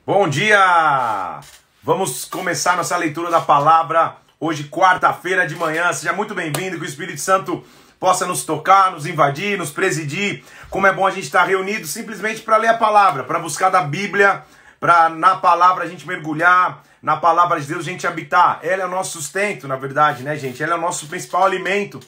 Bom dia! Vamos começar nossa leitura da palavra hoje, quarta-feira de manhã. Seja muito bem-vindo, que o Espírito Santo possa nos tocar, nos invadir, nos presidir. Como é bom a gente estar reunido simplesmente para ler a palavra, para buscar da Bíblia, para na palavra a gente mergulhar, na palavra de Deus a gente habitar. Ela é o nosso sustento, na verdade, né, gente? Ela é o nosso principal alimento.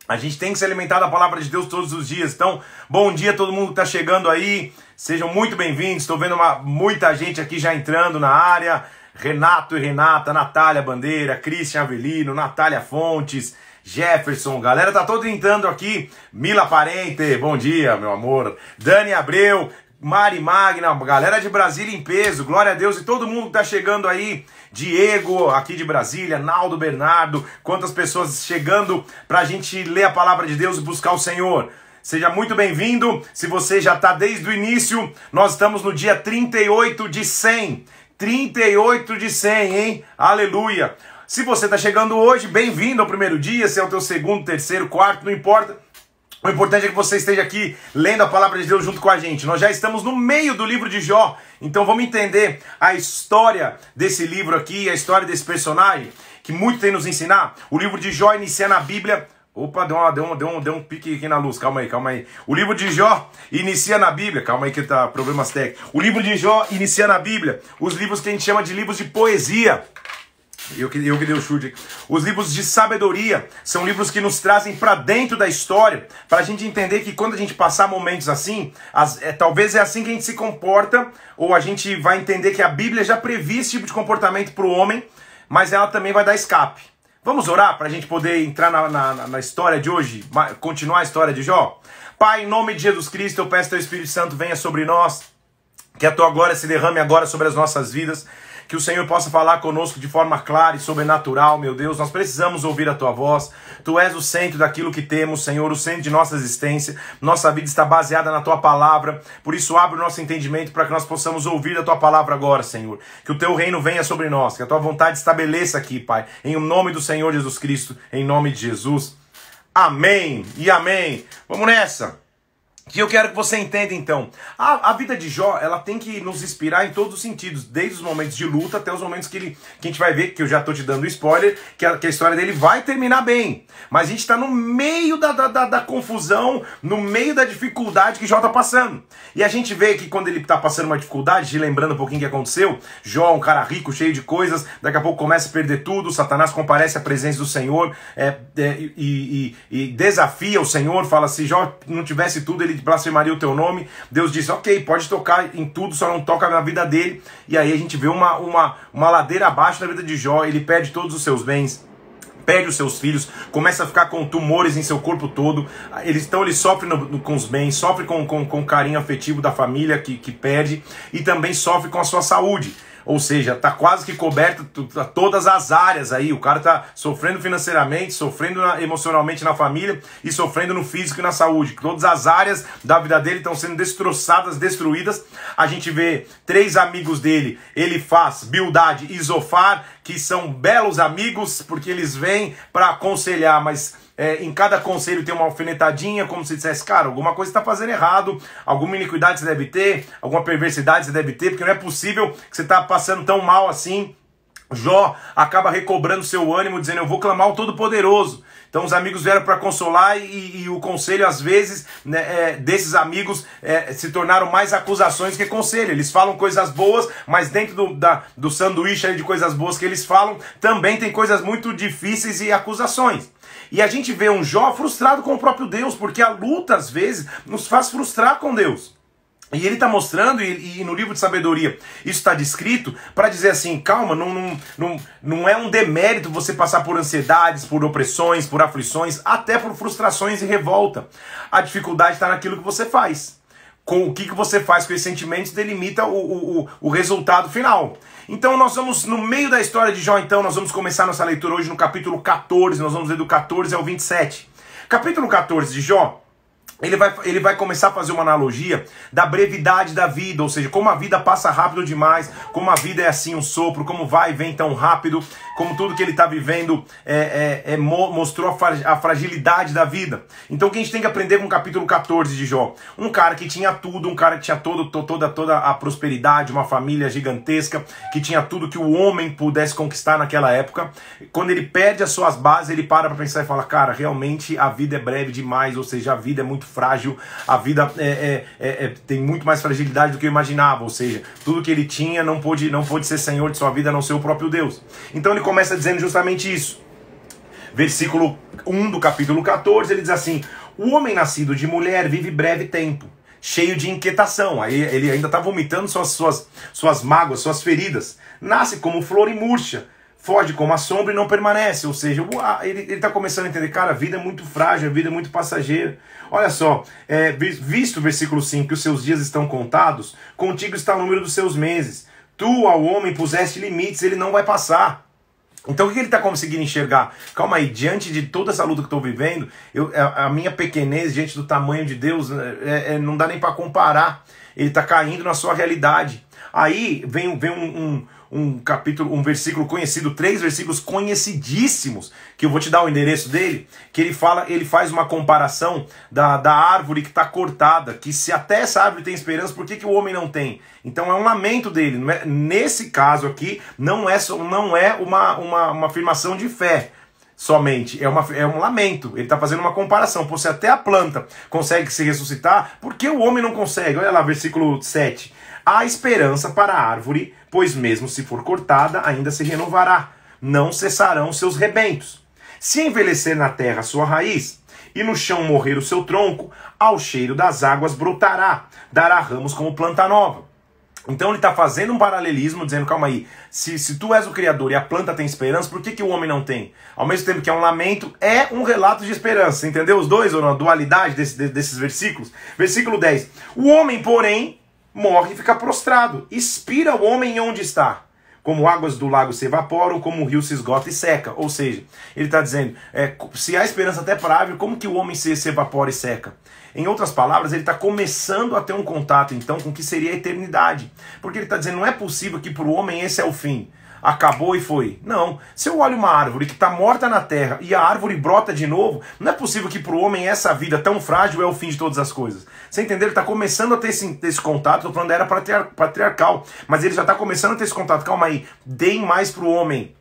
A gente tem que se alimentar da palavra de Deus todos os dias. Então, bom dia a todo mundo que está chegando aí. Sejam muito bem-vindos. Estou vendo muita gente aqui já entrando na área. Renato e Renata, Natália Bandeira, Christian Avelino, Natália Fontes, Jefferson. Galera, tá todo entrando aqui. Mila Parente, bom dia, meu amor. Dani Abreu, Mari Magna, galera de Brasília em peso. Glória a Deus e todo mundo que tá chegando aí. Diego, aqui de Brasília, Naldo Bernardo, quantas pessoas chegando pra gente ler a palavra de Deus e buscar o Senhor. Seja muito bem-vindo. Se você já está desde o início, nós estamos no dia 38 de 100. 38 de 100, hein? Aleluia. Se você está chegando hoje, bem-vindo ao primeiro dia. Se é o teu segundo, terceiro, quarto, não importa. O importante é que você esteja aqui lendo a palavra de Deus junto com a gente. Nós já estamos no meio do livro de Jó. Então vamos entender a história desse livro aqui, a história desse personagem, que muito tem nos ensinar. O livro de Jó inicia na Bíblia. Opa, deu um pique aqui na luz, calma aí. O livro de Jó inicia na Bíblia, calma aí que tá problemas técnicos. O livro de Jó inicia na Bíblia, os livros que a gente chama de livros de poesia. Eu que dei o chute aqui. Os livros de sabedoria são livros que nos trazem para dentro da história, para a gente entender que quando a gente passar momentos assim, talvez é assim que a gente se comporta, ou a gente vai entender que a Bíblia já previa esse tipo de comportamento para o homem, mas ela também vai dar escape. Vamos orar para a gente poder entrar na história de hoje, continuar a história de Jó? Pai, em nome de Jesus Cristo, eu peço que o Espírito Santo venha sobre nós, que a tua glória se derrame agora sobre as nossas vidas, que o Senhor possa falar conosco de forma clara e sobrenatural, meu Deus. Nós precisamos ouvir a tua voz. Tu és o centro daquilo que temos, Senhor, o centro de nossa existência. Nossa vida está baseada na tua palavra. Por isso, abre o nosso entendimento para que nós possamos ouvir a tua palavra agora, Senhor. Que o teu reino venha sobre nós, que a tua vontade estabeleça aqui, Pai. Em nome do Senhor Jesus Cristo, em nome de Jesus. Amém e amém. Vamos nessa. Que eu quero que você entenda então, a vida de Jó, ela tem que nos inspirar em todos os sentidos, desde os momentos de luta até os momentos que a gente vai ver, que eu já estou te dando spoiler, que a história dele vai terminar bem, mas a gente está no meio da confusão, no meio da dificuldade que Jó está passando, e a gente vê que quando ele está passando uma dificuldade, lembrando um pouquinho o que aconteceu, Jó, um cara rico, cheio de coisas, daqui a pouco começa a perder tudo, Satanás comparece à presença do Senhor e desafia o Senhor, fala, se Jó não tivesse tudo, ele blasfemaria o teu nome. Deus disse, ok, pode tocar em tudo, só não toca na vida dele. E aí a gente vê uma ladeira abaixo da vida de Jó. Ele perde todos os seus bens, perde os seus filhos, começa a ficar com tumores em seu corpo todo. Ele sofre com os bens, sofre com o carinho afetivo da família que perde, e também sofre com a sua saúde. Ou seja, tá quase que coberto todas as áreas aí. O cara tá sofrendo financeiramente, sofrendo emocionalmente na família e sofrendo no físico e na saúde. Todas as áreas da vida dele estão sendo destroçadas, destruídas. A gente vê 3 amigos dele, Elifaz, Bildad e Zofar, que são belos amigos porque eles vêm para aconselhar, mas em cada conselho tem uma alfinetadinha, como se dissesse, cara, alguma coisa está fazendo errado, alguma iniquidade você deve ter, alguma perversidade você deve ter, porque não é possível que você está passando tão mal assim. Jó acaba recobrando seu ânimo, dizendo, eu vou clamar ao Todo-Poderoso. Então os amigos vieram para consolar e o conselho, às vezes, né, desses amigos se tornaram mais acusações que conselho. Eles falam coisas boas, mas dentro do sanduíche aí de coisas boas que eles falam, também tem coisas muito difíceis e acusações. E a gente vê um Jó frustrado com o próprio Deus, porque a luta, às vezes, nos faz frustrar com Deus. E ele está mostrando, e no livro de sabedoria isso está descrito, para dizer assim, calma, não é um demérito você passar por ansiedades, por opressões, por aflições, até por frustrações e revolta. A dificuldade está naquilo que você faz. Com o que você faz com esses sentimentos delimita o resultado final. Então nós vamos, no meio da história de Jó, então, nós vamos começar nossa leitura hoje no capítulo 14, nós vamos ler do 14 ao 27. Capítulo 14 de Jó Ele vai começar a fazer uma analogia da brevidade da vida, ou seja, como a vida passa rápido demais, como a vida é assim um sopro, como vai e vem tão rápido, como tudo que ele está vivendo mostrou a fragilidade da vida. Então o que a gente tem que aprender com o capítulo 14 de Jó? Um cara que tinha tudo, um cara que tinha toda a prosperidade, uma família gigantesca, que tinha tudo que o homem pudesse conquistar naquela época. Quando ele perde as suas bases, ele para pensar e fala, cara, realmente a vida é breve demais, ou seja, a vida é muito frágil, a vida tem muito mais fragilidade do que eu imaginava, ou seja, tudo que ele tinha não pôde ser senhor de sua vida, a não ser o próprio Deus. Então ele começa dizendo justamente isso. Versículo 1 do capítulo 14, ele diz assim: o homem nascido de mulher vive breve tempo, cheio de inquietação. Aí ele ainda está vomitando suas mágoas, suas feridas. Nasce como flor e murcha, foge como a sombra e não permanece. Ou seja, ele está começando a entender, cara, a vida é muito frágil, a vida é muito passageira. Olha só, visto o versículo 5, que os seus dias estão contados, contigo está o número dos seus meses. Tu ao homem puseste limites, ele não vai passar. Então o que ele está conseguindo enxergar? Calma aí, diante de toda essa luta que eu estou vivendo, a minha pequenez diante do tamanho de Deus, não dá nem para comparar. Ele está caindo na sua realidade. Aí vem um versículo conhecido, 3 versículos conhecidíssimos, que eu vou te dar o endereço dele, que ele faz uma comparação da árvore que está cortada, que se até essa árvore tem esperança, por que o homem não tem? Então é um lamento dele. Nesse caso aqui, não é uma afirmação de fé somente, é um lamento. Ele está fazendo uma comparação. Se até a planta consegue se ressuscitar, por que o homem não consegue? Olha lá, versículo 7. Há esperança para a árvore, pois mesmo se for cortada, ainda se renovará. Não cessarão seus rebentos. Se envelhecer na terra a sua raiz, e no chão morrer o seu tronco, ao cheiro das águas brotará, dará ramos como planta nova. Então ele está fazendo um paralelismo, dizendo, calma aí, se tu és o Criador e a planta tem esperança, por que o homem não tem? Ao mesmo tempo que é um lamento, é um relato de esperança. Você entendeu os dois, ou não? A dualidade desses versículos? Versículo 10. O homem, porém, morre e fica prostrado. Expira o homem onde está. Como águas do lago se evaporam, como o rio se esgota e seca. Ou seja, ele está dizendo, se há esperança até para a árvore, como que o homem se evapora e seca? Em outras palavras, ele está começando a ter um contato, então, com o que seria a eternidade. Porque ele está dizendo, não é possível que para o homem esse é o fim. Acabou e foi. Não. Se eu olho uma árvore que está morta na terra e a árvore brota de novo, não é possível que para o homem essa vida tão frágil é o fim de todas as coisas. Você entendeu? Ele está começando a ter esse contato. Estou falando da era patriarcal, mas ele já está começando a ter esse contato. Calma aí. Deem mais para o homem.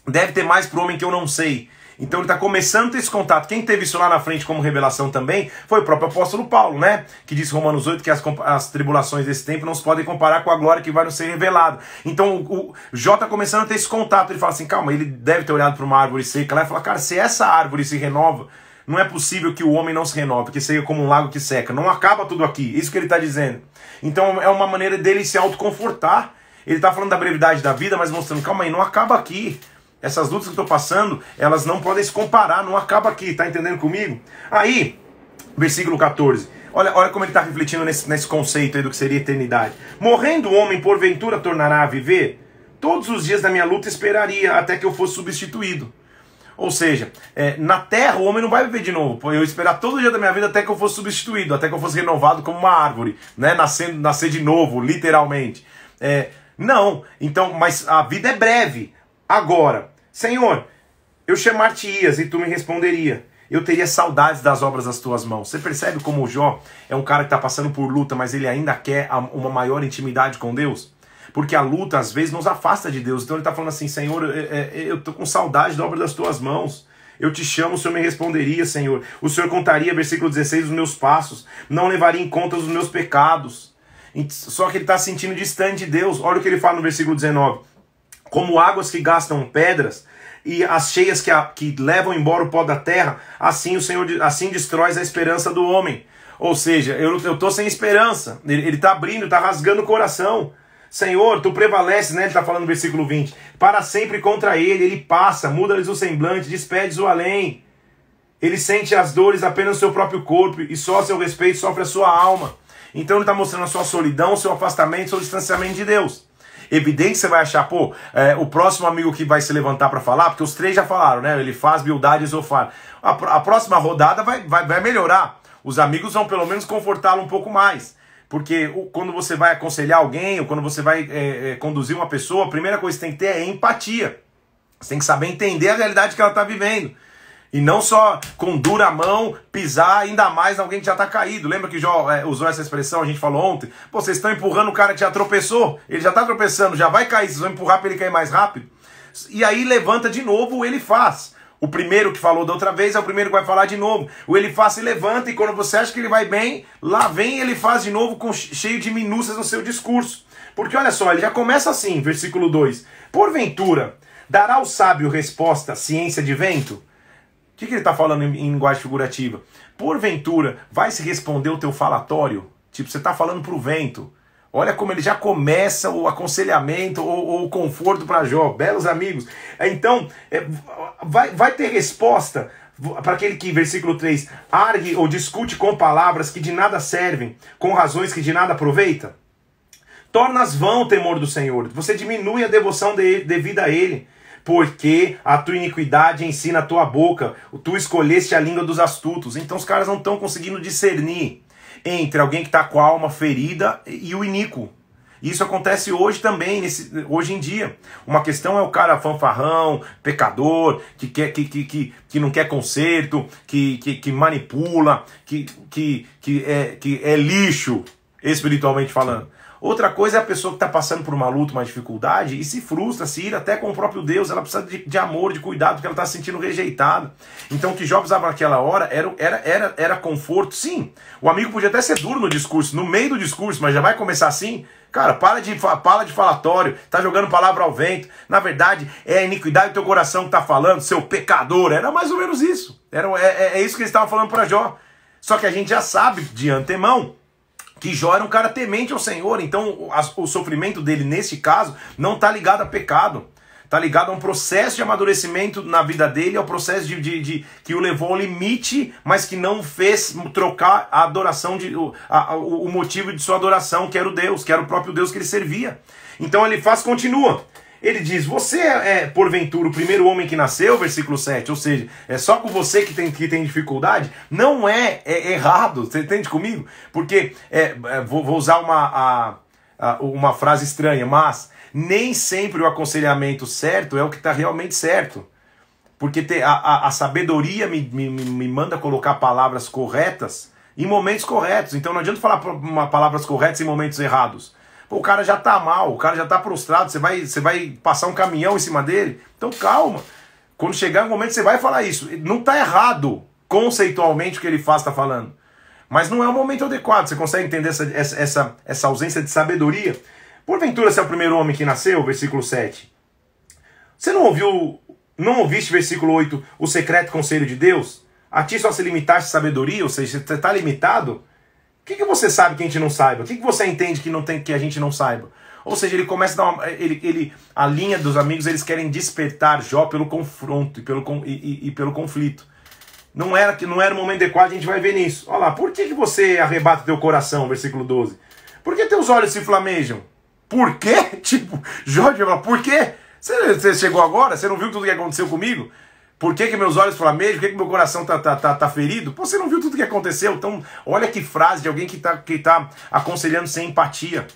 Deve ter mais para o homem que eu não sei. Então ele está começando a ter esse contato. Quem teve isso lá na frente como revelação também foi o próprio apóstolo Paulo, né? Que disse em Romanos 8 que as tribulações desse tempo não se podem comparar com a glória que vai nos ser revelada. Então o Jó está começando a ter esse contato. Ele fala assim, calma, ele deve ter olhado para uma árvore seca lá e fala, cara, se essa árvore se renova, não é possível que o homem não se renove, que seja como um lago que seca. Não acaba tudo aqui. Isso que ele está dizendo. Então é uma maneira dele se autoconfortar. Ele está falando da brevidade da vida, mas mostrando, calma aí, não acaba aqui. Essas lutas que eu estou passando, elas não podem se comparar, não acaba aqui, tá entendendo comigo? Aí, versículo 14, olha como ele está refletindo nesse conceito aí do que seria eternidade. Morrendo o homem, porventura tornará a viver? Todos os dias da minha luta esperaria até que eu fosse substituído. Ou seja, na terra o homem não vai viver de novo. Eu esperar todo dia da minha vida até que eu fosse substituído, até que eu fosse renovado como uma árvore, né? Nascer de novo, literalmente. Não, então, mas a vida é breve. Agora, Senhor, eu chamar-te-ias e tu me responderia. Eu teria saudades das obras das tuas mãos. Você percebe como o Jó é um cara que está passando por luta, mas ele ainda quer uma maior intimidade com Deus? Porque a luta, às vezes, nos afasta de Deus. Então ele está falando assim, Senhor, eu estou com saudade da obra das tuas mãos. Eu te chamo, o Senhor me responderia, Senhor. O Senhor contaria, versículo 16, os meus passos. Não levaria em conta os meus pecados. Só que ele está se sentindo distante de Deus. Olha o que ele fala no versículo 19. Como águas que gastam pedras e as cheias que levam embora o pó da terra, assim o Senhor assim destrói a esperança do homem. Ou seja, eu estou sem esperança. Ele está abrindo, está rasgando o coração. Senhor, tu prevaleces, né? Ele está falando no versículo 20. Para sempre contra ele passa, muda-lhes o semblante, despedes o além. Ele sente as dores apenas no seu próprio corpo e só a seu respeito sofre a sua alma. Então ele está mostrando a sua solidão, o seu afastamento, o seu distanciamento de Deus. Evidente que você vai achar, o próximo amigo que vai se levantar para falar, porque os três já falaram, né? Ele faz, Bildad e Zofar. A próxima rodada vai melhorar. os amigos vão pelo menos confortá-lo um pouco mais. Porque quando você vai aconselhar alguém, ou quando você vai conduzir uma pessoa, a primeira coisa que você tem que ter é empatia. Você tem que saber entender a realidade que ela está vivendo. E não só com dura mão pisar ainda mais em alguém que já está caído. Lembra que Jó usou essa expressão, a gente falou ontem? Pô, vocês estão empurrando o cara que já tropeçou, ele já está tropeçando, já vai cair, vocês vão empurrar para ele cair mais rápido. E aí levanta de novo, ele faz. O primeiro que falou da outra vez é o primeiro que vai falar de novo. O ele faz se levanta e quando você acha que ele vai bem, lá vem ele faz de novo cheio de minúcias no seu discurso. Porque olha só, ele já começa assim, versículo 2. Porventura, dará o sábio resposta, ciência de vento? O que ele está falando em linguagem figurativa? Porventura, vai se responder o teu falatório? Tipo, você está falando para o vento. Olha como ele já começa o aconselhamento ou o conforto para Jó. Belos amigos. Então, vai ter resposta para aquele que, versículo 3, argue ou discute com palavras que de nada servem, com razões que de nada aproveita? Tornas vão o temor do Senhor. Você diminui a devoção devida a Ele. Porque a tua iniquidade ensina a tua boca. Tu escolheste a língua dos astutos. Então os caras não estão conseguindo discernir entre alguém que está com a alma ferida e o iníquo. Isso acontece hoje também, hoje em dia. Uma questão é o cara fanfarrão, pecador, que não quer conserto, que manipula, que é lixo, espiritualmente falando. Outra coisa é a pessoa que está passando por uma luta, uma dificuldade, e se frustra, se ira até com o próprio Deus. Ela precisa de amor, de cuidado, porque ela está se sentindo rejeitada. Então o que Jó precisava naquela hora era conforto. Sim, o amigo podia até ser duro no discurso, no meio do discurso, mas já vai começar assim. Cara, para de falatório, tá jogando palavra ao vento. Na verdade, é a iniquidade do teu coração que está falando, seu pecador. Era mais ou menos isso. É isso que eles estavam falando para Jó. Só que a gente já sabe de antemão que Jó era um cara temente ao Senhor, então o sofrimento dele, nesse caso, não está ligado a pecado. Está ligado a um processo de amadurecimento na vida dele, ao processo que o levou ao limite, mas que não fez trocar a adoração, o motivo de sua adoração, que era o Deus, que era o próprio Deus que ele servia. Então ele continua. Ele diz, você é porventura o primeiro homem que nasceu, versículo 7, ou seja, é só com você que tem dificuldade? Não é errado, você entende comigo? Porque, vou usar uma frase estranha, mas nem sempre o aconselhamento certo é o que está realmente certo. Porque a sabedoria me manda colocar palavras corretas em momentos corretos, então não adianta falar palavras corretas em momentos errados. O cara já tá mal, o cara já tá prostrado, você vai passar um caminhão em cima dele. Então calma, quando chegar o momento você vai falar isso. Não tá errado conceitualmente o que ele faz, tá falando. Mas não é o momento adequado, você consegue entender essa ausência de sabedoria? Porventura você é o primeiro homem que nasceu, versículo 7. Você não ouviste, versículo 8, o secreto conselho de Deus? A ti só se limitaste sabedoria, ou seja, você está limitado? O que você sabe que a gente não saiba? O que você entende que a gente não saiba? Ou seja, ele começa a dar a linha dos amigos, eles querem despertar Jó pelo confronto e pelo conflito. Não era o momento adequado, a gente vai ver nisso. Olha lá, por que você arrebata teu coração, versículo 12? Por que teus olhos se flamejam? Por quê? Tipo, Jó vai falar, por quê? Você chegou agora? Você não viu tudo que aconteceu comigo? Por que meus olhos flamejam? Por que meu coração tá ferido? Pô, você não viu tudo que aconteceu? Então, olha que frase de alguém que tá aconselhando sem empatia.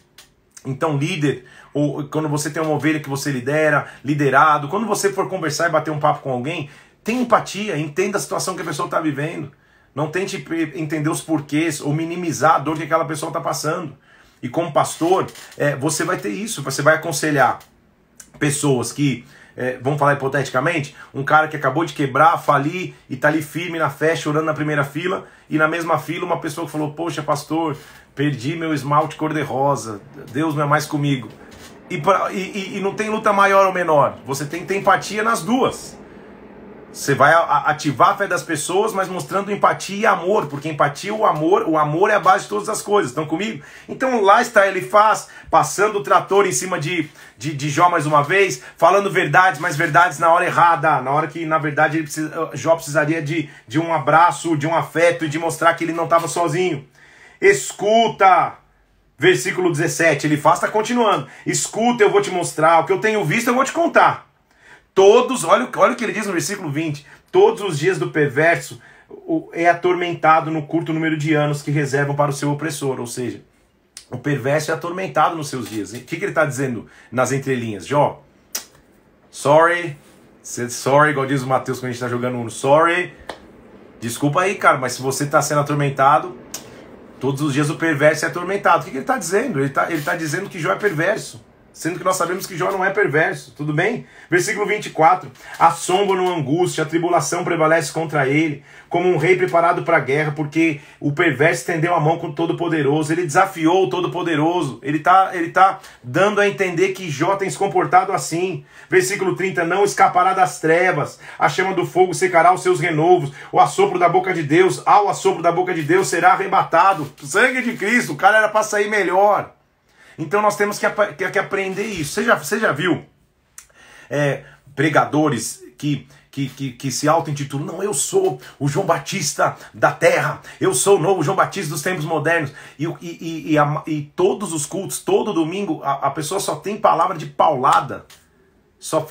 Então, líder, ou quando você tem uma ovelha que você liderado, quando você for conversar e bater um papo com alguém, tenha empatia, entenda a situação que a pessoa está vivendo. Não tente entender os porquês ou minimizar a dor que aquela pessoa está passando. E como pastor, você vai ter isso, você vai aconselhar pessoas que... vamos falar hipoteticamente, um cara que acabou de quebrar, falir e está ali firme na fé, chorando na primeira fila, e na mesma fila uma pessoa que falou, poxa pastor, perdi meu esmalte cor-de-rosa, Deus não é mais comigo. E não tem luta maior ou menor, você tem que ter empatia nas duas. Você vai ativar a fé das pessoas, mas mostrando empatia e amor, porque empatia, o amor é a base de todas as coisas. Estão comigo? Então lá está Elifaz, passando o trator em cima de Jó mais uma vez, falando verdades, mas verdades na hora errada, na hora que na verdade Jó precisaria de um abraço, de um afeto e de mostrar que ele não estava sozinho. Escuta! Versículo 17, Elifaz está continuando. Escuta, eu vou te mostrar, o que eu tenho visto eu vou te contar. Olha o que ele diz no versículo 20, todos os dias do perverso é atormentado no curto número de anos que reservam para o seu opressor. Ou seja, o perverso é atormentado nos seus dias. O que ele está dizendo nas entrelinhas? Jó, sorry, igual diz o Mateus quando a gente está jogando Uno, sorry, desculpa aí, cara, mas se você está sendo atormentado, todos os dias o perverso é atormentado. O que ele está dizendo? Ele tá dizendo que Jó é perverso, sendo que nós sabemos que Jó não é perverso, tudo bem? Versículo 24, assombram-no angústia, a tribulação prevalece contra ele, como um rei preparado para a guerra, porque o perverso estendeu a mão com o Todo-Poderoso, ele desafiou o Todo-Poderoso, ele tá dando a entender que Jó tem se comportado assim. Versículo 30, não escapará das trevas, a chama do fogo secará os seus renovos, o assopro da boca de Deus, ao assopro da boca de Deus será arrebatado. Sangue de Cristo, o cara era para sair melhor. Então nós temos que aprender isso. Você já viu pregadores que se auto-intitulam, não, eu sou o João Batista da terra, eu sou o novo João Batista dos tempos modernos, e todos os cultos, todo domingo, a pessoa só tem palavra de paulada, só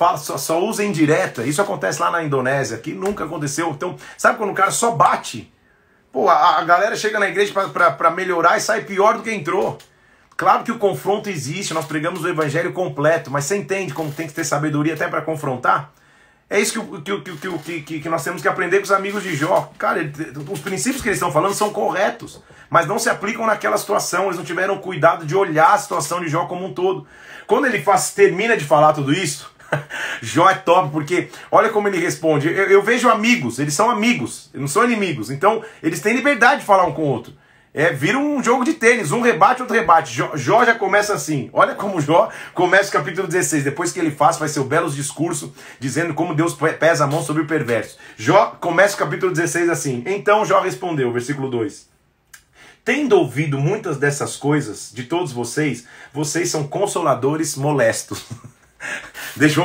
usa indireta. Isso acontece lá na Indonésia, que nunca aconteceu. Então, sabe quando o cara só bate? Pô, a galera chega na igreja para melhorar e sai pior do que entrou. Claro que o confronto existe, nós pregamos o evangelho completo, mas você entende como tem que ter sabedoria até para confrontar? É isso que nós temos que aprender com os amigos de Jó. Cara, os princípios que eles estão falando são corretos, mas não se aplicam naquela situação, eles não tiveram cuidado de olhar a situação de Jó como um todo. Quando ele termina de falar tudo isso, Jó é top, porque olha como ele responde. Eu vejo amigos, eles são amigos, não são inimigos, então eles têm liberdade de falar um com o outro. Vira um jogo de tênis, um rebate, outro rebate. Jó já começa assim. Olha como Jó começa o capítulo 16. Depois que ele faz, vai ser o belo discurso dizendo como Deus pesa a mão sobre o perverso. Jó começa o capítulo 16 assim. Então Jó respondeu, versículo 2. Tendo ouvido muitas dessas coisas de todos vocês, vocês são consoladores molestos.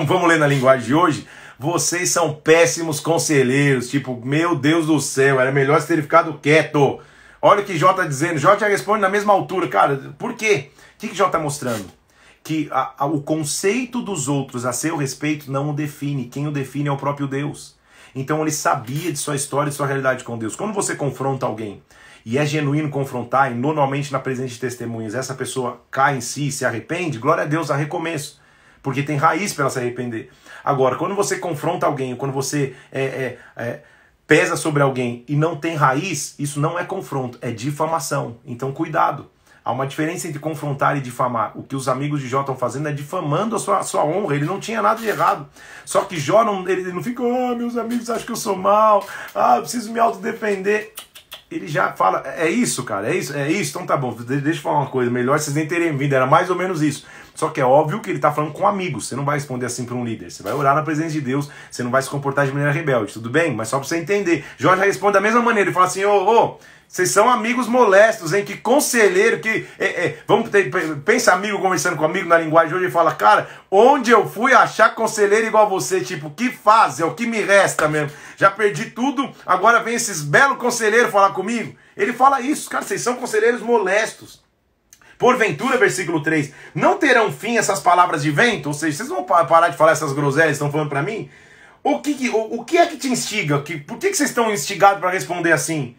Vamos ler na linguagem de hoje. Vocês são péssimos conselheiros. Tipo, meu Deus do céu, era melhor você ter ficado quieto. Olha o que Jó está dizendo. Jó já responde na mesma altura. Cara, por quê? O que Jó está mostrando? Que o conceito dos outros a seu respeito não o define. Quem o define é o próprio Deus. Então ele sabia de sua história e de sua realidade com Deus. Quando você confronta alguém, e é genuíno confrontar, e normalmente na presença de testemunhas, essa pessoa cai em si e se arrepende, glória a Deus, há recomeço. Porque tem raiz para ela se arrepender. Agora, quando você confronta alguém, quando você pesa sobre alguém e não tem raiz, isso não é confronto, é difamação. Então cuidado. Há uma diferença entre confrontar e difamar. O que os amigos de Jó estão fazendo é difamando a sua honra. Ele não tinha nada de errado. Só que Jó ele não fica, meus amigos acham que eu sou mal, eu preciso me autodefender. Ele já fala, é isso, cara, é isso, então tá bom, deixa eu falar uma coisa, melhor vocês nem terem vindo, era mais ou menos isso. Só que é óbvio que ele tá falando com amigos, você não vai responder assim para um líder, você vai orar na presença de Deus, você não vai se comportar de maneira rebelde, tudo bem? Mas só para você entender, Jó já responde da mesma maneira, ele fala assim, vocês são amigos molestos, hein? Que conselheiro, pensa amigo conversando com amigo na linguagem hoje e fala, cara, onde eu fui achar conselheiro igual você? Tipo, que faz? É o que me resta mesmo. Já perdi tudo, agora vem esses belos conselheiros falar comigo. Ele fala isso, cara, vocês são conselheiros molestos. Porventura, versículo 3, não terão fim essas palavras de vento? Ou seja, vocês vão parar de falar essas groselhas que estão falando pra mim? O que é que te instiga? Por que vocês estão instigados para responder assim?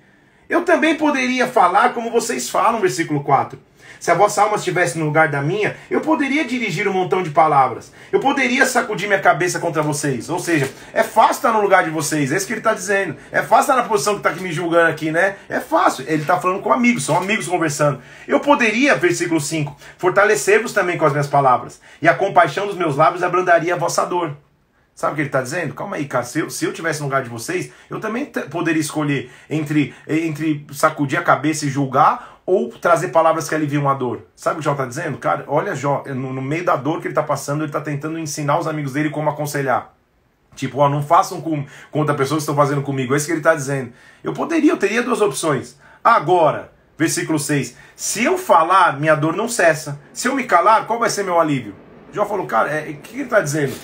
Eu também poderia falar como vocês falam, versículo 4. Se a vossa alma estivesse no lugar da minha, eu poderia dirigir um montão de palavras. Eu poderia sacudir minha cabeça contra vocês. Ou seja, é fácil estar no lugar de vocês. É isso que ele está dizendo. É fácil estar na posição que está aqui me julgando aqui, né? É fácil. Ele está falando com amigos, são amigos conversando. Eu poderia, versículo 5, fortalecer-vos também com as minhas palavras. E a compaixão dos meus lábios abrandaria a vossa dor. Sabe o que ele está dizendo? Calma aí, cara. Se eu estivesse no lugar de vocês, eu também poderia escolher entre sacudir a cabeça e julgar ou trazer palavras que aliviam a dor. Sabe o que Jó está dizendo? Cara, olha Jó, no meio da dor que ele está passando, ele está tentando ensinar os amigos dele como aconselhar. Tipo, não façam com outra pessoa que estão fazendo comigo. É isso que ele está dizendo. Eu teria duas opções. Agora, versículo 6. Se eu falar, minha dor não cessa. Se eu me calar, qual vai ser meu alívio? Jó falou, cara, o que ele está dizendo?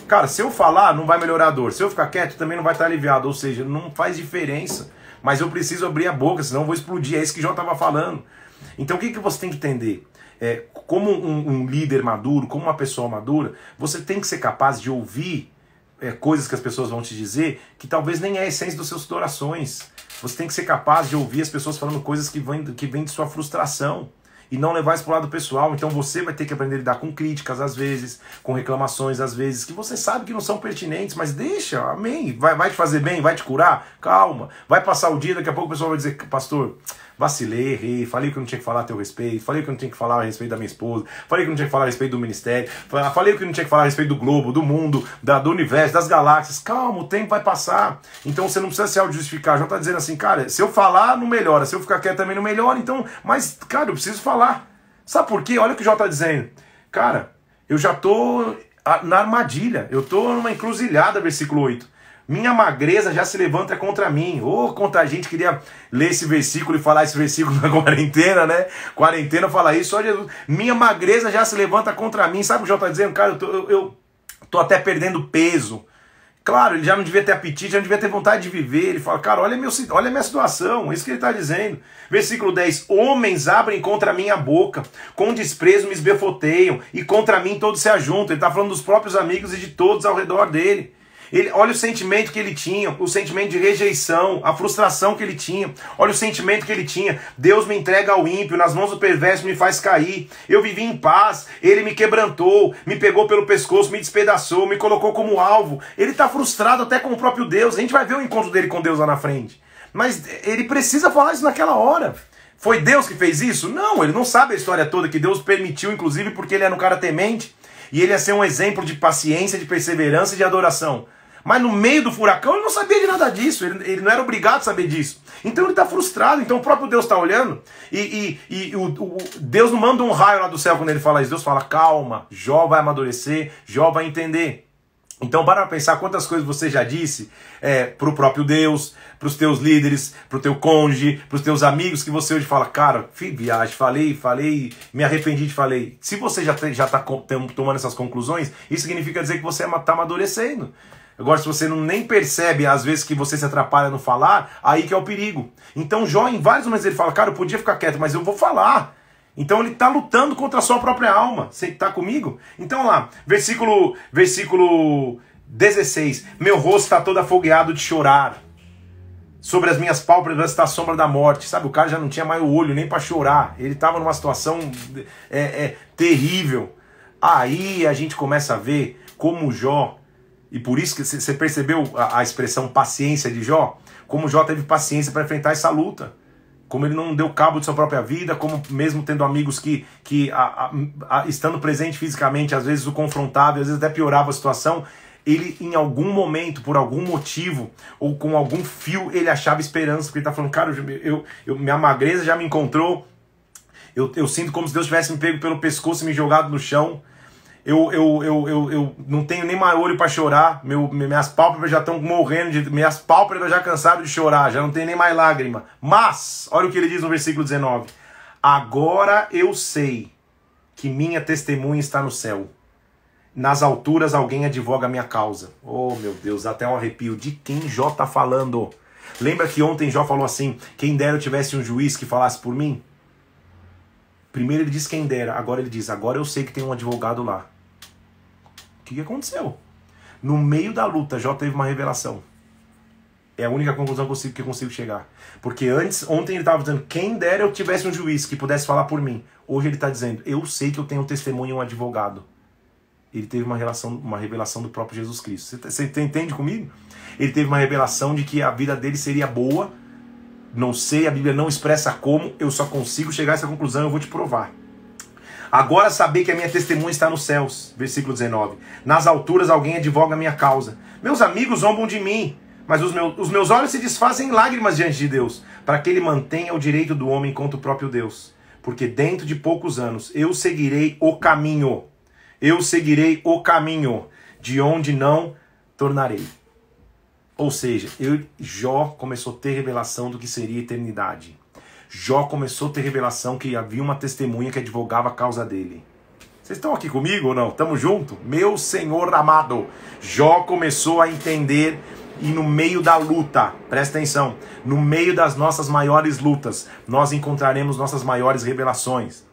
Cara, se eu falar, não vai melhorar a dor. Se eu ficar quieto, também não vai estar aliviado. Ou seja, não faz diferença. Mas eu preciso abrir a boca, senão eu vou explodir. É isso que Jó estava falando. Então o que você tem que entender? Como um líder maduro, como uma pessoa madura, você tem que ser capaz de ouvir coisas que as pessoas vão te dizer que talvez nem é a essência dos seus corações. Você tem que ser capaz de ouvir as pessoas falando coisas que vêm de sua frustração e não levar isso para o lado pessoal. Então você vai ter que aprender a lidar com críticas às vezes, com reclamações às vezes, que você sabe que não são pertinentes, mas deixa, amém. Vai te fazer bem, vai te curar? Calma. Vai passar o dia, daqui a pouco o pessoal vai dizer, pastor, vacilei, errei, falei que eu não tinha que falar a teu respeito, falei que eu não tinha que falar a respeito da minha esposa, falei que eu não tinha que falar a respeito do ministério, falei que eu não tinha que falar a respeito do globo, do mundo, do universo, das galáxias. Calma, o tempo vai passar. Então você não precisa se auto-justificar. Já tá dizendo assim, cara, se eu falar, não melhora, se eu ficar quieto também não melhora, então, mas, cara, eu preciso falar. Sabe por quê? Olha o que o Jó tá dizendo. Cara, eu já tô na armadilha, eu tô numa encruzilhada, versículo 8. Minha magreza já se levanta contra mim. Quanta gente queria ler esse versículo e falar esse versículo na quarentena, né? Quarentena fala isso, só Jesus. Minha magreza já se levanta contra mim. Sabe o que o Jó está dizendo? Cara, eu tô até perdendo peso. Claro, ele já não devia ter apetite, já não devia ter vontade de viver. Ele fala, cara, olha a minha situação. É isso que ele está dizendo. Versículo 10. Homens abrem contra mim a boca, com desprezo me esbefoteiam, e contra mim todos se ajuntam. Ele está falando dos próprios amigos e de todos ao redor dele. Olha o sentimento que ele tinha, o sentimento de rejeição, a frustração que ele tinha. Olha o sentimento que ele tinha. Deus me entrega ao ímpio, nas mãos do perverso me faz cair. Eu vivi em paz, ele me quebrantou, me pegou pelo pescoço, me despedaçou, me colocou como alvo. Ele está frustrado até com o próprio Deus. A gente vai ver o encontro dele com Deus lá na frente. Mas ele precisa falar isso naquela hora. Foi Deus que fez isso? Não, ele não sabe a história toda, que Deus permitiu, inclusive porque ele era um cara temente. E ele ia ser um exemplo de paciência, de perseverança e de adoração. Mas no meio do furacão ele não sabia de nada disso, ele não era obrigado a saber disso. Então ele está frustrado, então o próprio Deus está olhando Deus não manda um raio lá do céu quando ele fala isso. Deus fala, calma, Jó vai amadurecer, Jó vai entender. Então para pensar quantas coisas você já disse para o próprio Deus, para os teus líderes, para o teu cônjuge, para os teus amigos, que você hoje fala, cara, fiz viagem, falei, me arrependi de falei. Se você já está tomando essas conclusões, isso significa dizer que você está amadurecendo. Agora, se você nem percebe, às vezes, que você se atrapalha no falar, aí que é o perigo. Então, Jó, em vários momentos, ele fala, cara, eu podia ficar quieto, mas eu vou falar. Então, ele está lutando contra a sua própria alma. Você está comigo? Então, lá, versículo 16. Meu rosto está todo afogueado de chorar. Sobre as minhas pálpebras está a sombra da morte. Sabe, o cara já não tinha mais o olho nem para chorar. Ele estava numa situação terrível. Aí a gente começa a ver como Jó... E por isso que você percebeu a expressão paciência de Jó? Como Jó teve paciência para enfrentar essa luta. Como ele não deu cabo de sua própria vida, como mesmo tendo amigos que estando presente fisicamente, às vezes o confrontava, às vezes até piorava a situação, ele em algum momento, por algum motivo, ou com algum fio, ele achava esperança, porque ele está falando, cara, minha magreza já me encontrou, eu sinto como se Deus tivesse me pego pelo pescoço e me jogado no chão. Eu não tenho nem mais olho para chorar, minhas pálpebras já estão morrendo, minhas pálpebras já cansaram de chorar, já não tem nem mais lágrima. Mas, olha o que ele diz no versículo 19. Agora eu sei que minha testemunha está no céu. Nas alturas alguém advoga a minha causa. Oh meu Deus, até um arrepio. De quem Jó está falando? Lembra que ontem Jó falou assim, quem dera eu tivesse um juiz que falasse por mim? Primeiro ele diz quem dera, agora ele diz, agora eu sei que tem um advogado lá. O que aconteceu? No meio da luta, Jó teve uma revelação. É a única conclusão que eu consigo chegar. Porque ontem ele estava dizendo, quem dera eu tivesse um juiz que pudesse falar por mim. Hoje ele está dizendo, eu sei que eu tenho um testemunho e um advogado. Ele teve uma revelação do próprio Jesus Cristo. Você entende comigo? Ele teve uma revelação de que a vida dele seria boa. Não sei, a Bíblia não expressa como, eu só consigo chegar a essa conclusão, eu vou te provar. Agora saber que a minha testemunha está nos céus, versículo 19. Nas alturas alguém advoga a minha causa. Meus amigos zombam de mim, mas os meus olhos se desfazem em lágrimas diante de Deus, para que ele mantenha o direito do homem contra o próprio Deus. Porque dentro de poucos anos eu seguirei o caminho, de onde não tornarei. Ou seja, Jó começou a ter revelação do que seria a eternidade. Jó começou a ter revelação que havia uma testemunha que advogava a causa dele. Vocês estão aqui comigo ou não? Estamos juntos? Meu Senhor amado. Jó começou a entender e no meio da luta, presta atenção, no meio das nossas maiores lutas, nós encontraremos nossas maiores revelações.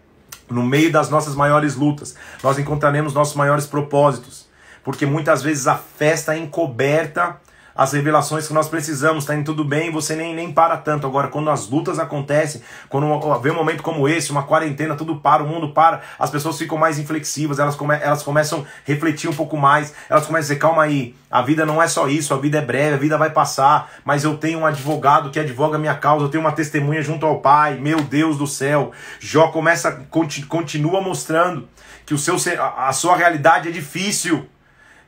No meio das nossas maiores lutas, nós encontraremos nossos maiores propósitos. Porque muitas vezes a fé está encoberta as revelações que nós precisamos, tá indo tudo bem, você nem para tanto. Agora, quando as lutas acontecem, quando vem um momento como esse, uma quarentena, tudo para, o mundo para, as pessoas ficam mais inflexivas, elas começam a refletir um pouco mais, elas começam a dizer, calma aí, a vida não é só isso, a vida é breve, a vida vai passar, mas eu tenho um advogado que advoga a minha causa, eu tenho uma testemunha junto ao Pai, meu Deus do céu. Jó continua mostrando que a sua realidade é difícil,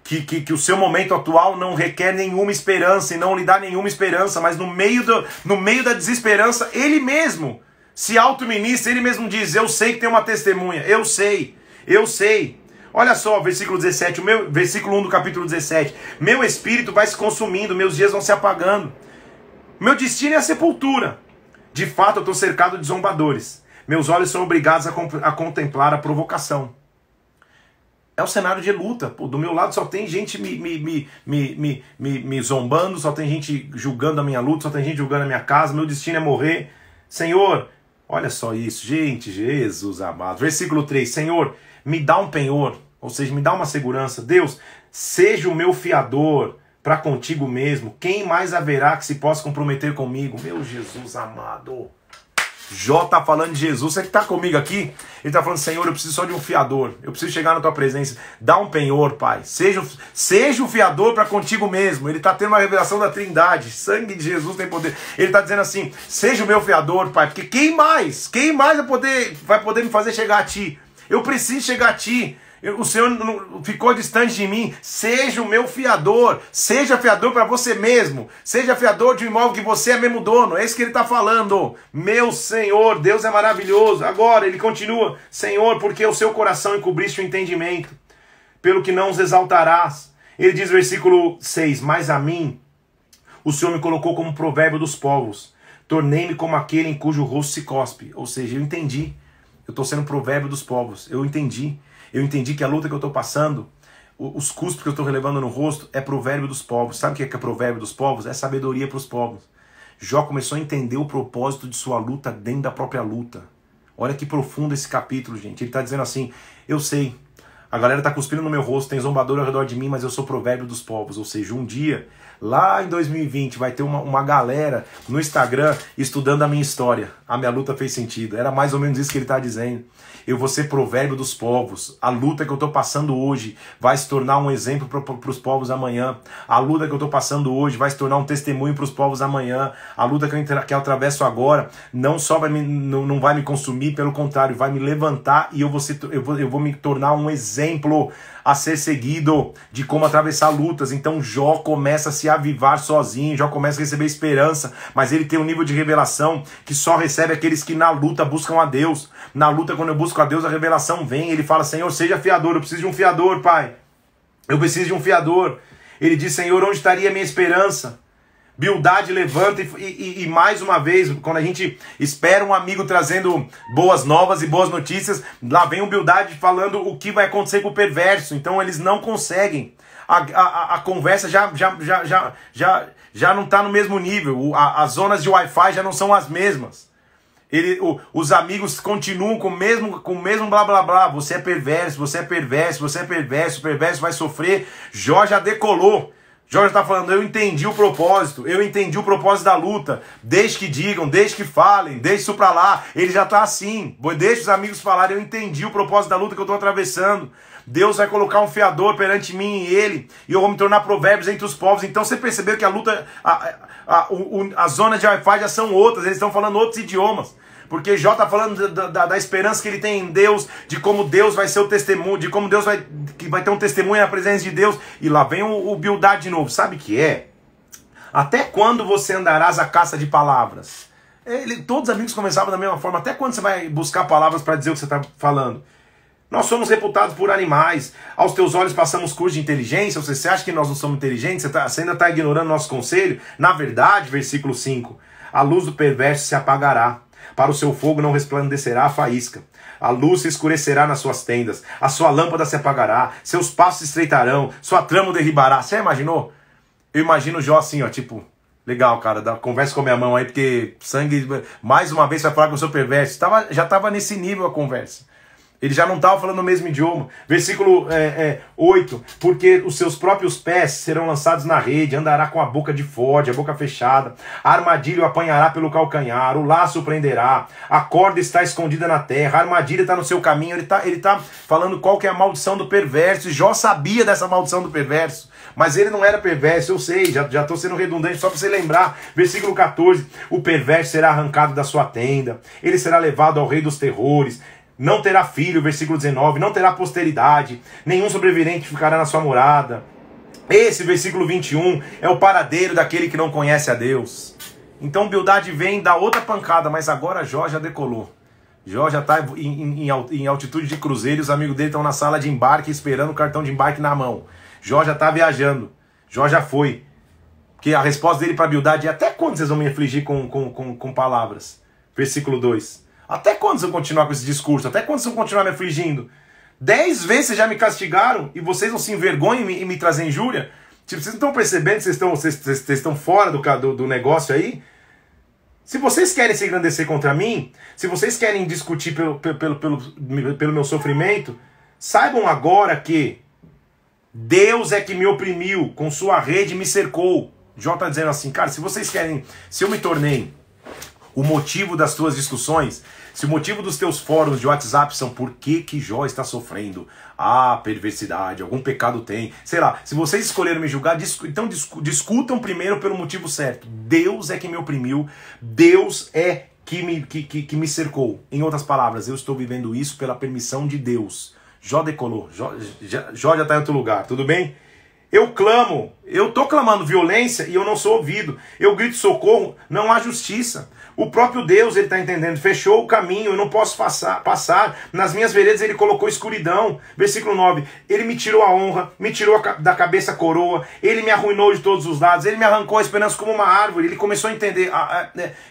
que o seu momento atual não requer nenhuma esperança e não lhe dá nenhuma esperança, mas no meio da desesperança, ele mesmo se auto-ministra, ele mesmo diz, eu sei que tem uma testemunha, eu sei. Olha só, versículo 17, versículo 1 do capítulo 17. Meu espírito vai se consumindo, meus dias vão se apagando. Meu destino é a sepultura. De fato, eu estou cercado de zombadores. Meus olhos são obrigados a contemplar a provocação. É um cenário de luta. Pô, do meu lado só tem gente me zombando, só tem gente julgando a minha luta, só tem gente julgando a minha casa, meu destino é morrer. Senhor, olha só isso, gente, Jesus amado. Versículo 3, Senhor, me dá um penhor, ou seja, me dá uma segurança. Deus, seja o meu fiador para contigo mesmo. Quem mais haverá que se possa comprometer comigo? Meu Jesus amado. Jó está falando de Jesus. Você que está comigo aqui, ele está falando, Senhor, eu preciso só de um fiador. Eu preciso chegar na tua presença. Dá um penhor, Pai. Seja o fiador para contigo mesmo. Ele está tendo uma revelação da Trindade. Sangue de Jesus tem poder. Ele está dizendo assim, seja o meu fiador, Pai. Porque quem mais vai poder me fazer chegar a ti? Eu preciso chegar a ti. O Senhor ficou distante de mim. Seja o meu fiador. Seja fiador para você mesmo. Seja fiador de um imóvel que você é mesmo dono. É isso que ele está falando. Meu Senhor, Deus é maravilhoso. Agora ele continua. Senhor, porque o seu coração encobriste o entendimento, pelo que não os exaltarás. Ele diz versículo 6. Mas a mim o Senhor me colocou como provérbio dos povos. Tornei-me como aquele em cujo rosto se cospe. Ou seja, eu entendi. Eu estou sendo provérbio dos povos. Eu entendi que a luta que eu estou passando, os custos que eu estou relevando no rosto, é provérbio dos povos. Sabe o que é provérbio dos povos? É sabedoria para os povos. Jó começou a entender o propósito de sua luta dentro da própria luta. Olha que profundo esse capítulo, gente. Ele está dizendo assim, eu sei, a galera está cuspindo no meu rosto, tem zombador ao redor de mim, mas eu sou provérbio dos povos. Ou seja, um dia, lá em 2020, vai ter uma galera no Instagram estudando a minha história. A minha luta fez sentido. Era mais ou menos isso que ele está dizendo. Eu vou ser provérbio dos povos. A luta que eu estou passando hoje vai se tornar um exemplo para os povos amanhã. A luta que eu estou passando hoje vai se tornar um testemunho para os povos amanhã. A luta que eu atravesso agora não só não vai me consumir, pelo contrário, vai me levantar e eu vou me tornar um exemplo a ser seguido de como atravessar lutas. Então Jó começa a se avivar sozinho, Jó começa a receber esperança, mas ele tem um nível de revelação que só recebe aqueles que na luta buscam a Deus. Na luta, quando eu busco a Deus, a revelação vem. Ele fala, Senhor, seja fiador, eu preciso de um fiador, Pai. Eu preciso de um fiador. Ele diz, Senhor, onde estaria a minha esperança? Bildade levanta e mais uma vez, quando a gente espera um amigo trazendo boas novas e boas notícias, lá vem o Bildade falando o que vai acontecer com o perverso. Então eles não conseguem. A conversa já não está no mesmo nível. As zonas de Wi-Fi já não são as mesmas. Os amigos continuam com o mesmo blá blá blá. Você é perverso, você é perverso, você é perverso, o perverso vai sofrer. Jó já decolou. Jó já está falando, eu entendi o propósito da luta. Deixe que digam, deixe que falem, deixe isso pra lá. Ele já está assim. Deixe os amigos falarem, eu entendi o propósito da luta que eu estou atravessando. Deus vai colocar um fiador perante mim e ele, e eu vou me tornar provérbios entre os povos. Então você percebeu que a luta, as zonas de Wi-Fi já são outras, eles estão falando outros idiomas. Porque Jó está falando da esperança que ele tem em Deus, de como Deus vai ser o testemunho, de como Deus vai ter um testemunho na presença de Deus. E lá vem o Bildade de novo. Sabe o que é? Até quando você andarás à caça de palavras? Todos os amigos começavam da mesma forma. Até quando você vai buscar palavras para dizer o que você está falando? Nós somos reputados por animais. Aos teus olhos passamos curso de inteligência. Você acha que nós não somos inteligentes? Você ainda está ignorando nosso conselho? Na verdade, versículo 5, a luz do perverso se apagará. Para o seu fogo não resplandecerá a faísca. A luz se escurecerá nas suas tendas. A sua lâmpada se apagará. Seus passos se estreitarão. Sua trama o derribará. Você imaginou? Eu imagino o Jó assim, ó, tipo... Legal, cara, conversa com a minha mão aí, porque sangue... Mais uma vez você vai falar que eu sou perverso. Já estava nesse nível a conversa. Ele já não estava falando o mesmo idioma. Versículo 8. Porque os seus próprios pés serão lançados na rede, andará com a boca de fode, a boca fechada. A armadilha o apanhará pelo calcanhar, o laço o prenderá. A corda está escondida na terra, a armadilha está no seu caminho. Ele tá falando qual que é a maldição do perverso. E Jó sabia dessa maldição do perverso. Mas ele não era perverso, eu sei, já estou sendo redundante só para você lembrar. Versículo 14. O perverso será arrancado da sua tenda, ele será levado ao rei dos terrores. Não terá filho, versículo 19, não terá posteridade, nenhum sobrevivente ficará na sua morada. Esse, versículo 21, é o paradeiro daquele que não conhece a Deus. Então Bildade vem dar outra pancada, mas agora Jó já decolou. Jó já está em altitude de cruzeiro, os amigos dele estão na sala de embarque esperando o cartão de embarque na mão. Jó já está viajando, Jó já foi. Porque a resposta dele para Bildade é: até quando vocês vão me afligir com palavras? Versículo 2. Até quando vocês vão continuar com esse discurso? Até quando vocês vão continuar me afligindo? 10 vezes vocês já me castigaram e vocês não se envergonham e me trazem injúria? Tipo, vocês não estão percebendo que vocês estão fora do negócio aí? Se vocês querem se engrandecer contra mim, se vocês querem discutir pelo meu sofrimento, saibam agora que Deus é que me oprimiu, com sua rede me cercou. Jó está dizendo assim, cara, se vocês querem, se eu me tornei o motivo das tuas discussões, se o motivo dos teus fóruns de WhatsApp são por que Jó está sofrendo, perversidade, algum pecado tem, sei lá, se vocês escolheram me julgar, então discutam primeiro pelo motivo certo. Deus é que me oprimiu, Deus é que me cercou. Em outras palavras, eu estou vivendo isso pela permissão de Deus. Jó decolou, Jó já está em outro lugar, tudo bem? Eu clamo, eu estou clamando violência e eu não sou ouvido. Eu grito socorro, não há justiça. O próprio Deus, ele está entendendo, fechou o caminho, eu não posso passar. Nas minhas veredas ele colocou escuridão. Versículo 9, ele me tirou a honra, me tirou da cabeça a coroa, ele me arruinou de todos os lados, ele me arrancou a esperança como uma árvore. Ele começou a entender,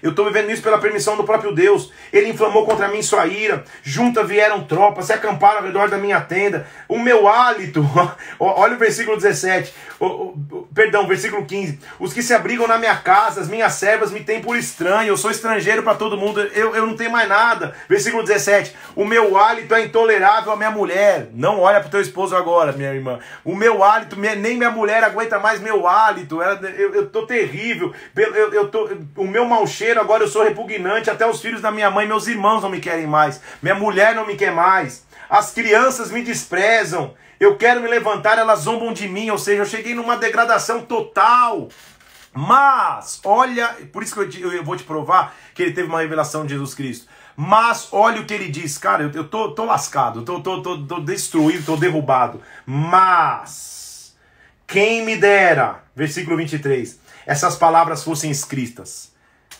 eu estou vivendo isso pela permissão do próprio Deus. Ele inflamou contra mim sua ira, junta vieram tropas, se acamparam ao redor da minha tenda. O meu hálito, olha o versículo 17, versículo 15, os que se abrigam na minha casa, as minhas servas me têm por estranho, eu sou estrangeiro para todo mundo, eu não tenho mais nada. Versículo 17, o meu hálito é intolerável à minha mulher. Não olha para o teu esposo agora, minha irmã. O meu hálito, nem minha mulher aguenta mais meu hálito. Eu tô terrível. O meu mau cheiro agora eu sou repugnante. Até os filhos da minha mãe, meus irmãos não me querem mais. Minha mulher não me quer mais. As crianças me desprezam. Eu quero me levantar, elas zombam de mim. Ou seja, eu cheguei numa degradação total. Mas, olha, por isso que eu vou te provar que ele teve uma revelação de Jesus Cristo. Mas, olha o que ele diz, cara, eu tô lascado, tô destruído, tô derrubado. Mas, quem me dera, versículo 23, essas palavras fossem escritas.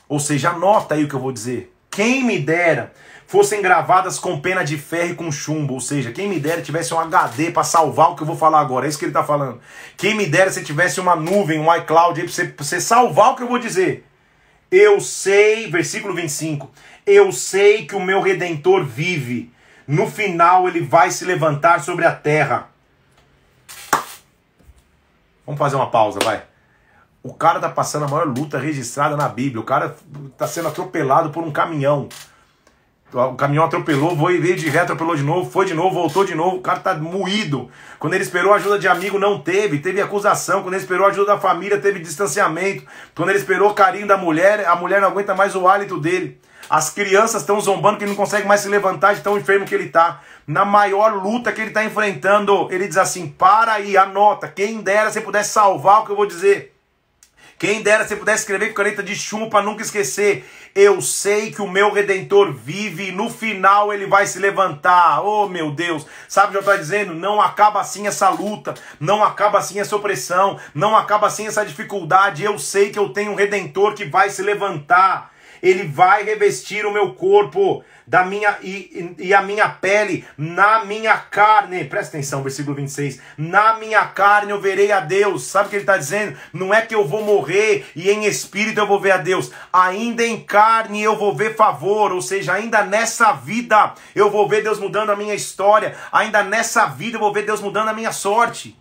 Ou seja, anota aí o que eu vou dizer. Quem me dera fossem gravadas com pena de ferro e com chumbo, ou seja, quem me dera tivesse um HD para salvar o que eu vou falar agora, é isso que ele está falando. Quem me dera se tivesse uma nuvem, um iCloud aí para você salvar o que eu vou dizer. Eu sei, versículo 25, eu sei que o meu Redentor vive, no final ele vai se levantar sobre a terra. Vamos fazer uma pausa, vai. O cara tá passando a maior luta registrada na Bíblia, o cara tá sendo atropelado por um caminhão. O caminhão atropelou, veio de ré, atropelou de novo, foi de novo, voltou de novo, o cara tá moído. Quando ele esperou ajuda de amigo, não teve acusação. Quando ele esperou ajuda da família, teve distanciamento. Quando ele esperou o carinho da mulher, a mulher não aguenta mais o hálito dele. As crianças estão zombando que ele não consegue mais se levantar de tão enfermo que ele tá. Na maior luta que ele tá enfrentando, ele diz assim, para aí, anota, quem dera se pudesse salvar o que eu vou dizer. Quem dera se pudesse escrever com caneta de chumbo para nunca esquecer. Eu sei que o meu Redentor vive e no final ele vai se levantar. Oh, meu Deus. Sabe o que eu estou dizendo? Não acaba assim essa luta. Não acaba assim essa opressão. Não acaba assim essa dificuldade. Eu sei que eu tenho um Redentor que vai se levantar. Ele vai revestir o meu corpo e a minha pele na minha carne. Presta atenção, versículo 26. Na minha carne eu verei a Deus. Sabe o que ele está dizendo? Não é que eu vou morrer e em espírito eu vou ver a Deus. Ainda em carne eu vou ver favor. Ou seja, ainda nessa vida eu vou ver Deus mudando a minha história. Ainda nessa vida eu vou ver Deus mudando a minha sorte.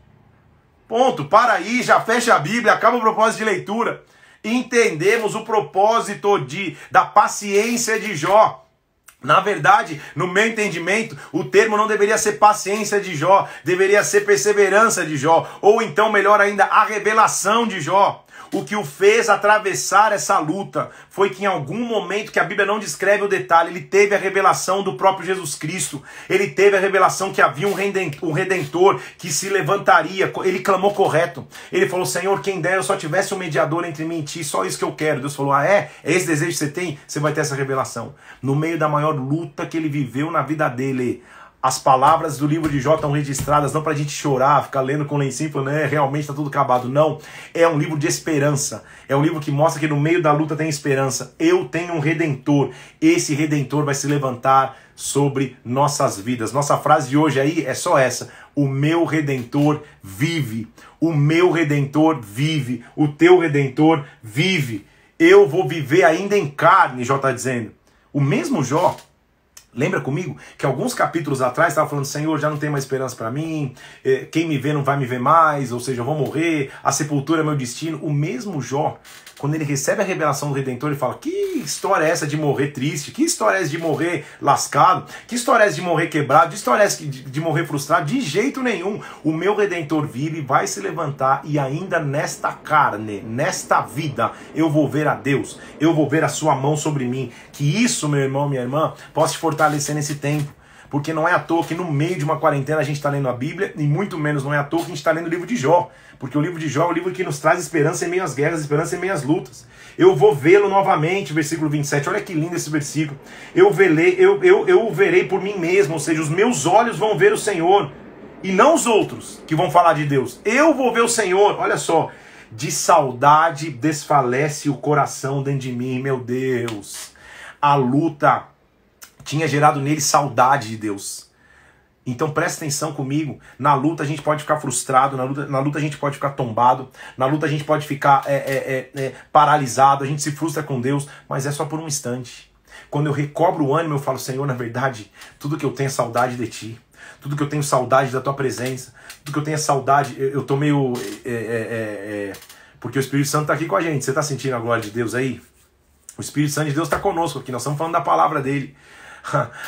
Ponto. Para aí, já fecha a Bíblia, acaba o propósito de leitura. Entendemos o propósito da paciência de Jó. Na verdade, no meu entendimento, o termo não deveria ser paciência de Jó, deveria ser perseverança de Jó, ou então, melhor ainda, a revelação de Jó. O que o fez atravessar essa luta foi que em algum momento, que a Bíblia não descreve o detalhe, ele teve a revelação do próprio Jesus Cristo. Ele teve a revelação que havia um Redentor que se levantaria. Ele clamou correto. Ele falou, Senhor, quem dera eu só tivesse um mediador entre mim e ti, só isso que eu quero. Deus falou, é esse desejo que você tem? Você vai ter essa revelação. No meio da maior luta que ele viveu na vida dele, as palavras do livro de Jó estão registradas, não para a gente chorar, ficar lendo com lencinho, falando, realmente está tudo acabado. Não, é um livro de esperança. É um livro que mostra que no meio da luta tem esperança. Eu tenho um Redentor. Esse Redentor vai se levantar sobre nossas vidas. Nossa frase de hoje aí é só essa. O meu Redentor vive. O meu Redentor vive. O teu Redentor vive. Eu vou viver ainda em carne, Jó está dizendo. O mesmo Jó, lembra comigo que alguns capítulos atrás estava falando, Senhor, já não tem mais esperança para mim, quem me vê não vai me ver mais, ou seja, eu vou morrer, a sepultura é meu destino. O mesmo Jó, quando ele recebe a revelação do Redentor, ele fala, que história é essa de morrer triste? Que história é essa de morrer lascado? Que história é essa de morrer quebrado? Que história é essa de morrer frustrado? De jeito nenhum. O meu Redentor vive, vai se levantar e ainda nesta carne, nesta vida, eu vou ver a Deus. Eu vou ver a sua mão sobre mim. Que isso, meu irmão, minha irmã, possa te fortalecer nesse tempo. Porque não é à toa que no meio de uma quarentena a gente está lendo a Bíblia, e muito menos não é à toa que a gente está lendo o livro de Jó. Porque o livro de Jó é o livro que nos traz esperança em meio às guerras, esperança em meio às lutas. Eu vou vê-lo novamente, versículo 27. Olha que lindo esse versículo. Eu o verei por mim mesmo, ou seja, os meus olhos vão ver o Senhor, e não os outros que vão falar de Deus. Eu vou ver o Senhor, olha só. De saudade desfalece o coração dentro de mim, meu Deus. A luta tinha gerado nele saudade de Deus. Então presta atenção comigo. Na luta a gente pode ficar frustrado, na luta a gente pode ficar tombado, na luta a gente pode ficar paralisado, a gente se frustra com Deus, mas é só por um instante. Quando eu recobro o ânimo, eu falo, Senhor, na verdade, tudo que eu tenho é saudade de Ti. Tudo que eu tenho saudade da Tua presença. Tudo que eu tenho é saudade. Eu tô meio... porque o Espírito Santo está aqui com a gente. Você está sentindo a glória de Deus aí? O Espírito Santo de Deus está conosco aqui. Nós estamos falando da palavra dele.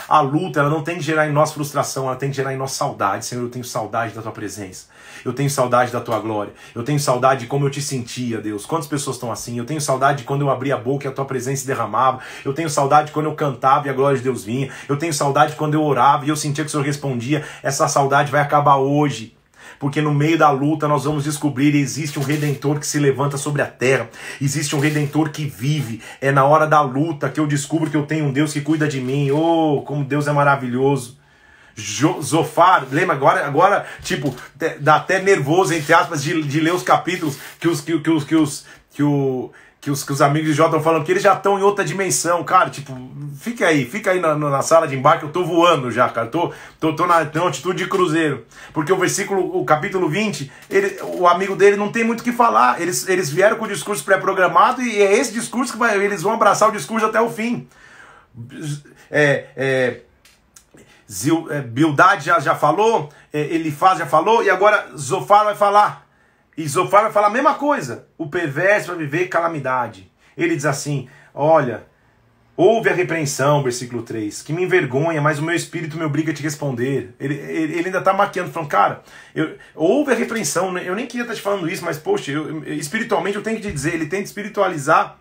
A luta, ela não tem que gerar em nós frustração, ela tem que gerar em nós saudade. Senhor, eu tenho saudade da Tua presença. Eu tenho saudade da Tua glória. Eu tenho saudade de como eu te sentia, Deus. Quantas pessoas estão assim? Eu tenho saudade de quando eu abria a boca e a Tua presença se derramava. Eu tenho saudade de quando eu cantava e a glória de Deus vinha. Eu tenho saudade de quando eu orava e eu sentia que o Senhor respondia. Essa saudade vai acabar hoje. Porque no meio da luta nós vamos descobrir que existe um Redentor que se levanta sobre a terra. Existe um Redentor que vive. É na hora da luta que eu descubro que eu tenho um Deus que cuida de mim. Oh, como Deus é maravilhoso. Zofar, lembra agora tipo, dá até nervoso, entre aspas, de ler os capítulos que os amigos de Jó estão falando que eles já estão em outra dimensão, cara, tipo, fica aí na sala de embarque, eu tô voando já, cara, tô na altitude de cruzeiro, porque o capítulo 20, o amigo dele não tem muito o que falar, eles vieram com o discurso pré-programado e é esse discurso que eles vão abraçar o discurso até o fim. Bildad já falou, Elifaz já falou, e agora Zofar vai falar. E Zofar vai falar a mesma coisa. O perverso vai viver calamidade. Ele diz assim, olha, ouve a repreensão, versículo 3, que me envergonha, mas o meu espírito me obriga a te responder. Ele ainda está maquiando, falando, cara, ouve a repreensão, eu nem queria estar te falando isso, mas poxa, espiritualmente eu tenho que te dizer, ele tenta espiritualizar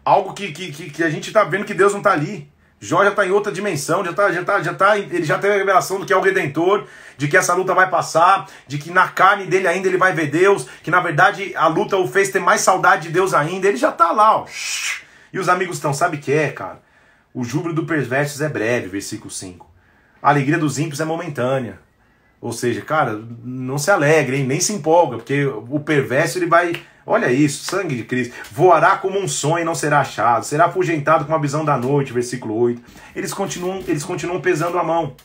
algo que a gente está vendo que Deus não está ali. Jó já está em outra dimensão, ele já teve a revelação do que é o Redentor, de que essa luta vai passar, de que na carne dele ainda ele vai ver Deus, que na verdade a luta o fez ter mais saudade de Deus ainda, ele já está lá, ó. E os amigos estão, sabe o que é, cara? O júbilo do perverso é breve, versículo 5. A alegria dos ímpios é momentânea. Ou seja, cara, não se alegre, hein? Nem se empolga, porque o perverso ele vai... Olha isso, sangue de Cristo. Voará como um sonho e não será achado. Será afugentado com a visão da noite, versículo 8. Eles continuam pesando a mão.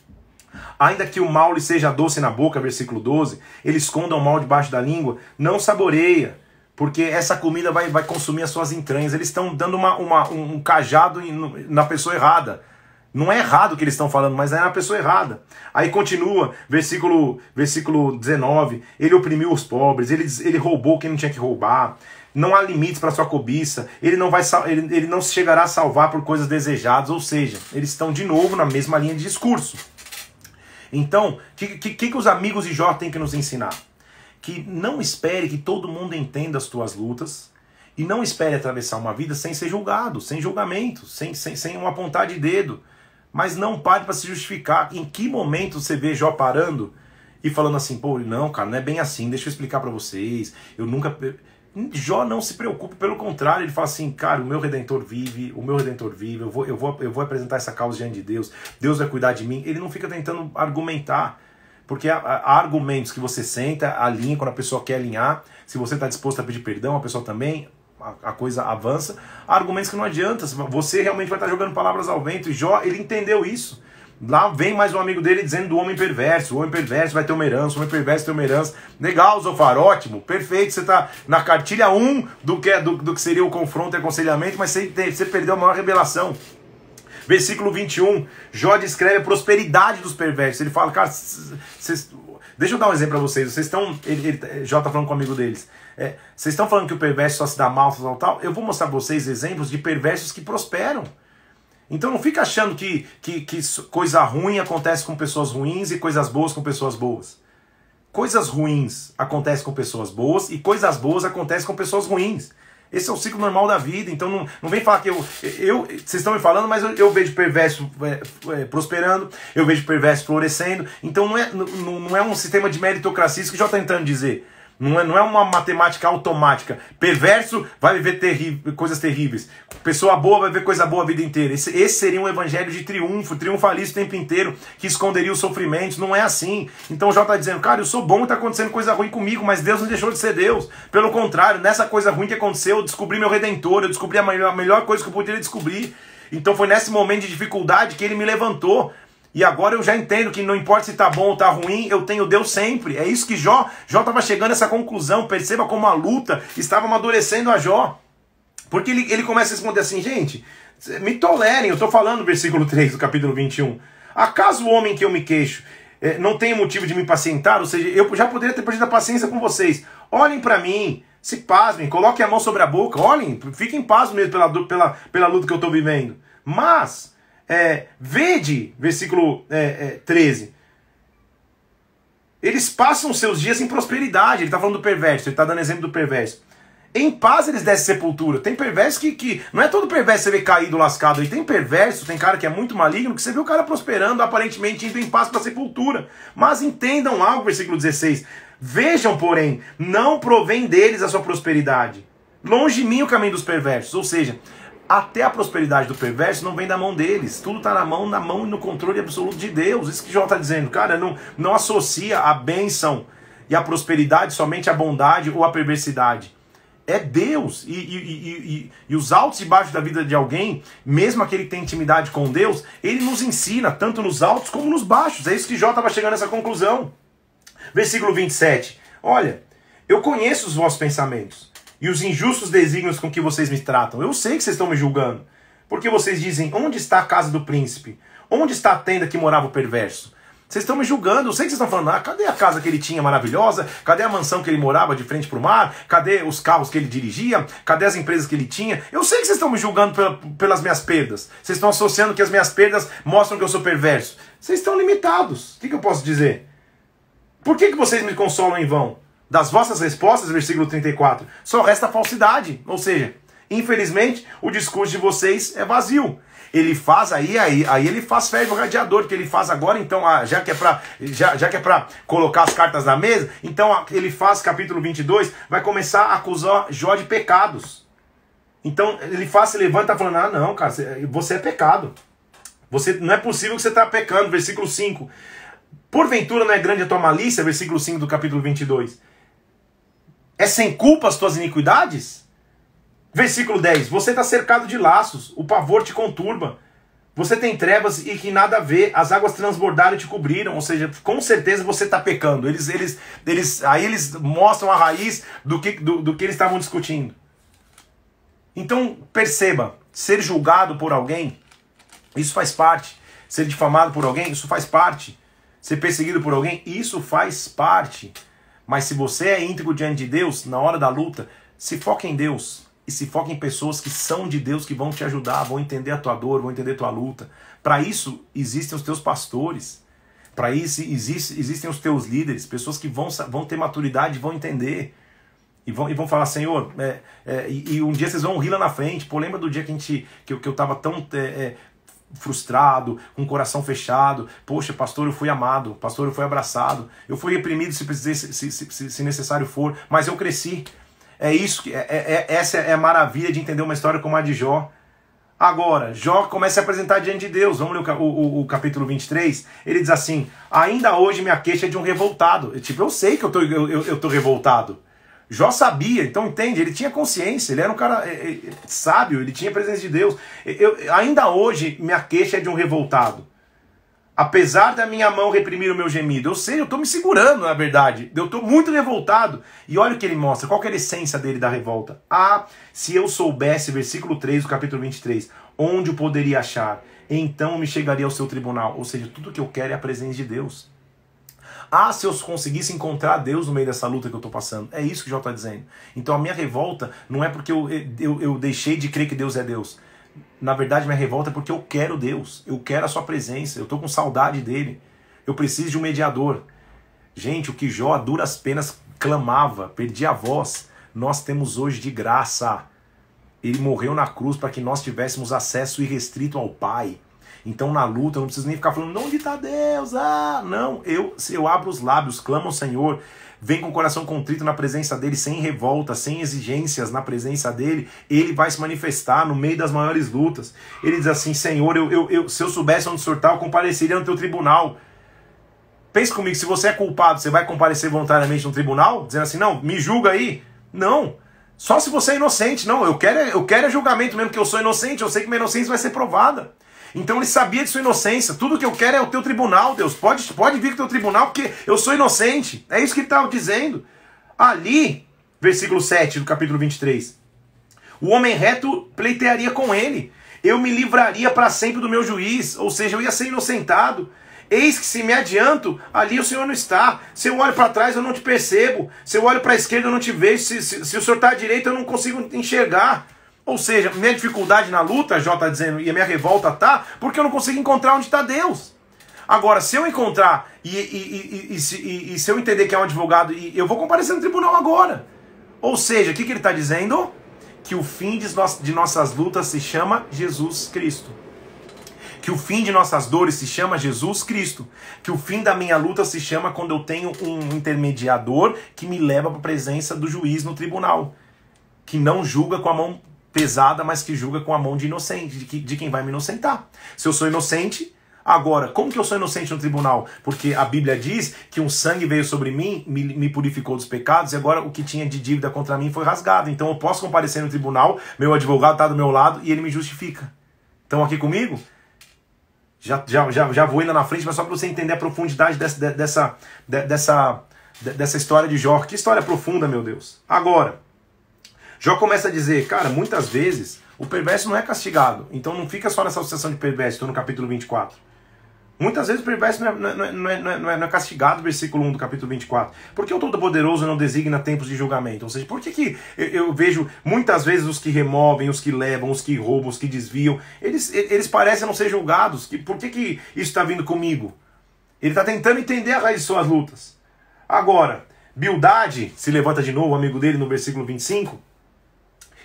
Ainda que o mal lhe seja doce na boca, versículo 12. Ele esconda o mal debaixo da língua. Não saboreia, porque essa comida vai consumir as suas entranhas. Eles estão dando um cajado na pessoa errada. Não é errado o que eles estão falando, mas é uma pessoa errada. Aí continua, versículo 19, ele oprimiu os pobres, ele roubou quem não tinha que roubar, não há limites para sua cobiça, ele não chegará a salvar por coisas desejadas, ou seja, eles estão de novo na mesma linha de discurso. Então, o que os amigos de Jó têm que nos ensinar? Que não espere que todo mundo entenda as tuas lutas, e não espere atravessar uma vida sem ser julgado, sem julgamento, sem um apontar de dedo. Mas não pare para se justificar. Em que momento você vê Jó parando e falando assim, pô, não, cara, não é bem assim, deixa eu explicar para vocês, eu nunca... Jó não se preocupa, pelo contrário, ele fala assim, cara, o meu Redentor vive, eu vou apresentar essa causa diante de Deus, Deus vai cuidar de mim. Ele não fica tentando argumentar, porque há argumentos que você senta, alinha quando a pessoa quer alinhar, se você está disposto a pedir perdão, a pessoa também, a coisa avança. Há argumentos que não adianta, você realmente vai estar jogando palavras ao vento, e Jó, ele entendeu isso. Lá vem mais um amigo dele dizendo do homem perverso. O homem perverso vai ter uma herança, o homem perverso tem uma herança. Legal, Zofar, ótimo, perfeito. Você está na cartilha 1 do que seria o confronto e aconselhamento, mas você perdeu a maior revelação. Versículo 21, Jó descreve a prosperidade dos perversos. Ele fala, cara, deixa eu dar um exemplo para vocês. Vocês estão, Jó está falando com um amigo deles. Vocês estão falando que o perverso só se dá mal, tal. Eu vou mostrar para vocês exemplos de perversos que prosperam. Então não fica achando que coisa ruim acontece com pessoas ruins e coisas boas com pessoas boas. Coisas ruins acontecem com pessoas boas e coisas boas acontecem com pessoas ruins. Esse é o ciclo normal da vida. Então não vem falar que vocês estão me falando, mas eu vejo perverso prosperando, eu vejo perverso florescendo. Então não é um sistema de meritocracia, isso que já está tentando dizer. Não é uma matemática automática. Perverso vai viver coisas terríveis. Pessoa boa vai viver coisa boa a vida inteira. Esse seria um evangelho de triunfo, triunfalista o tempo inteiro, que esconderia os sofrimentos. Não é assim. Então o Jó está dizendo, cara, eu sou bom e está acontecendo coisa ruim comigo, mas Deus não deixou de ser Deus. Pelo contrário, nessa coisa ruim que aconteceu, eu descobri meu Redentor, eu descobri a melhor coisa que eu poderia descobrir. Então foi nesse momento de dificuldade que ele me levantou. E agora eu já entendo que não importa se tá bom ou tá ruim, eu tenho Deus sempre. É isso que Jó estava chegando a essa conclusão. Perceba como a luta estava amadurecendo a Jó. Porque ele começa a responder assim, gente, me tolerem, eu estou falando versículo 3 do capítulo 21. Acaso o homem que eu me queixo não tem motivo de me pacientar? Ou seja, eu já poderia ter perdido a paciência com vocês. Olhem para mim, se pasmem, coloquem a mão sobre a boca, olhem, fiquem em paz mesmo pela luta que eu estou vivendo. Mas... vede, versículo 13, eles passam seus dias em prosperidade. Ele está falando do perverso, ele está dando exemplo do perverso. Em paz eles descem sepultura. Tem perverso que não é todo perverso você vê caído, lascado. E tem perverso, tem cara que é muito maligno, que você vê o cara prosperando, aparentemente indo em paz para a sepultura. Mas entendam algo, versículo 16, vejam, porém, não provém deles a sua prosperidade. Longe de mim o caminho dos perversos. Ou seja, até a prosperidade do perverso não vem da mão deles. Tudo está na mão e no controle absoluto de Deus. Isso que Jó está dizendo. Cara, não associa a bênção e a prosperidade somente à bondade ou à perversidade. É Deus. E os altos e baixos da vida de alguém, mesmo aquele que tem intimidade com Deus, ele nos ensina, tanto nos altos como nos baixos. É isso que Jó estava chegando a essa conclusão. Versículo 27. Olha, eu conheço os vossos pensamentos e os injustos desígnios com que vocês me tratam. Eu sei que vocês estão me julgando. Porque vocês dizem, onde está a casa do príncipe? Onde está a tenda que morava o perverso? Vocês estão me julgando. Eu sei que vocês estão falando, cadê a casa que ele tinha maravilhosa? Cadê a mansão que ele morava de frente para o mar? Cadê os carros que ele dirigia? Cadê as empresas que ele tinha? Eu sei que vocês estão me julgando pelas minhas perdas. Vocês estão associando que as minhas perdas mostram que eu sou perverso. Vocês estão limitados. O que eu posso dizer? Por que vocês me consolam em vão? Das vossas respostas, versículo 34, só resta falsidade. Ou seja, infelizmente, o discurso de vocês é vazio. Ele faz aí ele faz ferro no radiador, que ele faz agora, então, já que é para colocar as cartas na mesa, então ele faz, capítulo 22, vai começar a acusar Jó de pecados. Então, ele faz, se levanta falando, não, cara, você é pecado. Não é possível que você está pecando, versículo 5. Porventura não é grande a tua malícia, versículo 5 do capítulo 22. É sem culpa as tuas iniquidades? Versículo 10. Você está cercado de laços, o pavor te conturba. Você tem trevas e que nada vê, as águas transbordaram e te cobriram. Ou seja, com certeza você está pecando. Aí eles mostram a raiz do que eles estavam discutindo. Então, perceba, ser julgado por alguém, isso faz parte. Ser difamado por alguém, isso faz parte. Ser perseguido por alguém, isso faz parte. Mas se você é íntegro diante de Deus, na hora da luta, se foca em Deus. E se foca em pessoas que são de Deus, que vão te ajudar, vão entender a tua dor, vão entender a tua luta. Para isso, existem os teus pastores. Para isso, existem os teus líderes. Pessoas que vão ter maturidade, vão entender. E vão falar, Senhor, e um dia vocês vão rir lá na frente. Pô, lembra do dia que eu estava tão frustrado, com o coração fechado. Poxa, pastor, eu fui amado. Pastor, eu fui abraçado. Eu fui reprimido se necessário for. Mas eu cresci. É isso, essa é a maravilha de entender uma história como a de Jó. Agora, Jó começa a se apresentar diante de Deus. Vamos ler o capítulo 23. Ele diz assim, ainda hoje minha queixa é de um revoltado. Tipo, eu sei que eu tô revoltado. Jó sabia, então entende, ele tinha consciência, ele era um cara sábio, ele tinha a presença de Deus. Ainda hoje minha queixa é de um revoltado. Apesar da minha mão reprimir o meu gemido, eu sei, eu estou me segurando, na verdade. Eu estou muito revoltado. E olha o que ele mostra, qual que é a essência dele da revolta? Ah, se eu soubesse, versículo 3 do capítulo 23, onde o poderia achar, então me chegaria ao seu tribunal. Ou seja, tudo que eu quero é a presença de Deus. Ah, se eu conseguisse encontrar Deus no meio dessa luta que eu estou passando. É isso que Jó está dizendo. Então a minha revolta não é porque eu deixei de crer que Deus é Deus. Na verdade, minha revolta é porque eu quero Deus. Eu quero a sua presença. Eu estou com saudade dele. Eu preciso de um mediador. Gente, o que Jó a duras penas clamava, perdia a voz, nós temos hoje de graça. Ele morreu na cruz para que nós tivéssemos acesso irrestrito ao Pai. Então na luta eu não preciso nem ficar falando, onde está Deus? Ah, não, eu abro os lábios, clamo ao Senhor, vem com o coração contrito na presença dele, sem revolta, sem exigências na presença dele, ele vai se manifestar no meio das maiores lutas. Ele diz assim, Senhor, se eu soubesse onde o Senhor está, eu compareceria no teu tribunal. Pense comigo, se você é culpado, você vai comparecer voluntariamente no tribunal? Dizendo assim, não, me julga aí. Não, só se você é inocente. Não, eu quero julgamento mesmo, que eu sou inocente, eu sei que minha inocência vai ser provada. Então ele sabia de sua inocência. Tudo que eu quero é o teu tribunal, Deus. Pode vir com o teu tribunal, porque eu sou inocente. É isso que ele estava dizendo. Ali, versículo 7 do capítulo 23. O homem reto pleitearia com ele. Eu me livraria para sempre do meu juiz. Ou seja, eu ia ser inocentado. Eis que se me adianto, ali o Senhor não está. Se eu olho para trás, eu não te percebo. Se eu olho para a esquerda, eu não te vejo. Se o Senhor está à direita, eu não consigo enxergar. Ou seja, minha dificuldade na luta, Jó está dizendo, e a minha revolta está, porque eu não consigo encontrar onde está Deus. Agora, se eu encontrar, se eu entender que é um advogado, eu vou comparecer no tribunal agora. Ou seja, o que ele está dizendo? Que o fim de nossas lutas se chama Jesus Cristo. Que o fim de nossas dores se chama Jesus Cristo. Que o fim da minha luta se chama quando eu tenho um intermediador que me leva para a presença do juiz no tribunal. Que não julga com a mão pesada, mas que julga com a mão de inocente, de quem vai me inocentar. Se eu sou inocente, agora, como que eu sou inocente no tribunal? Porque a Bíblia diz que um sangue veio sobre mim, me purificou dos pecados, e agora o que tinha de dívida contra mim foi rasgado. Então eu posso comparecer no tribunal, meu advogado está do meu lado e ele me justifica. Estão aqui comigo? Já vou indo na frente, mas só para você entender a profundidade dessa história de Jó. Que história profunda, meu Deus. Agora, Jó começa a dizer, cara, muitas vezes o perverso não é castigado. Então não fica só nessa associação de perverso, estou no capítulo 24. Muitas vezes o perverso não é castigado, versículo 1 do capítulo 24. Por que o Todo-Poderoso não designa tempos de julgamento? Ou seja, por que eu vejo muitas vezes os que removem, os que levam, os que roubam, os que desviam, eles parecem não ser julgados? Por que isso está vindo comigo? Ele está tentando entender a raiz de suas lutas. Agora, Bildade se levanta de novo, o amigo dele, no versículo 25,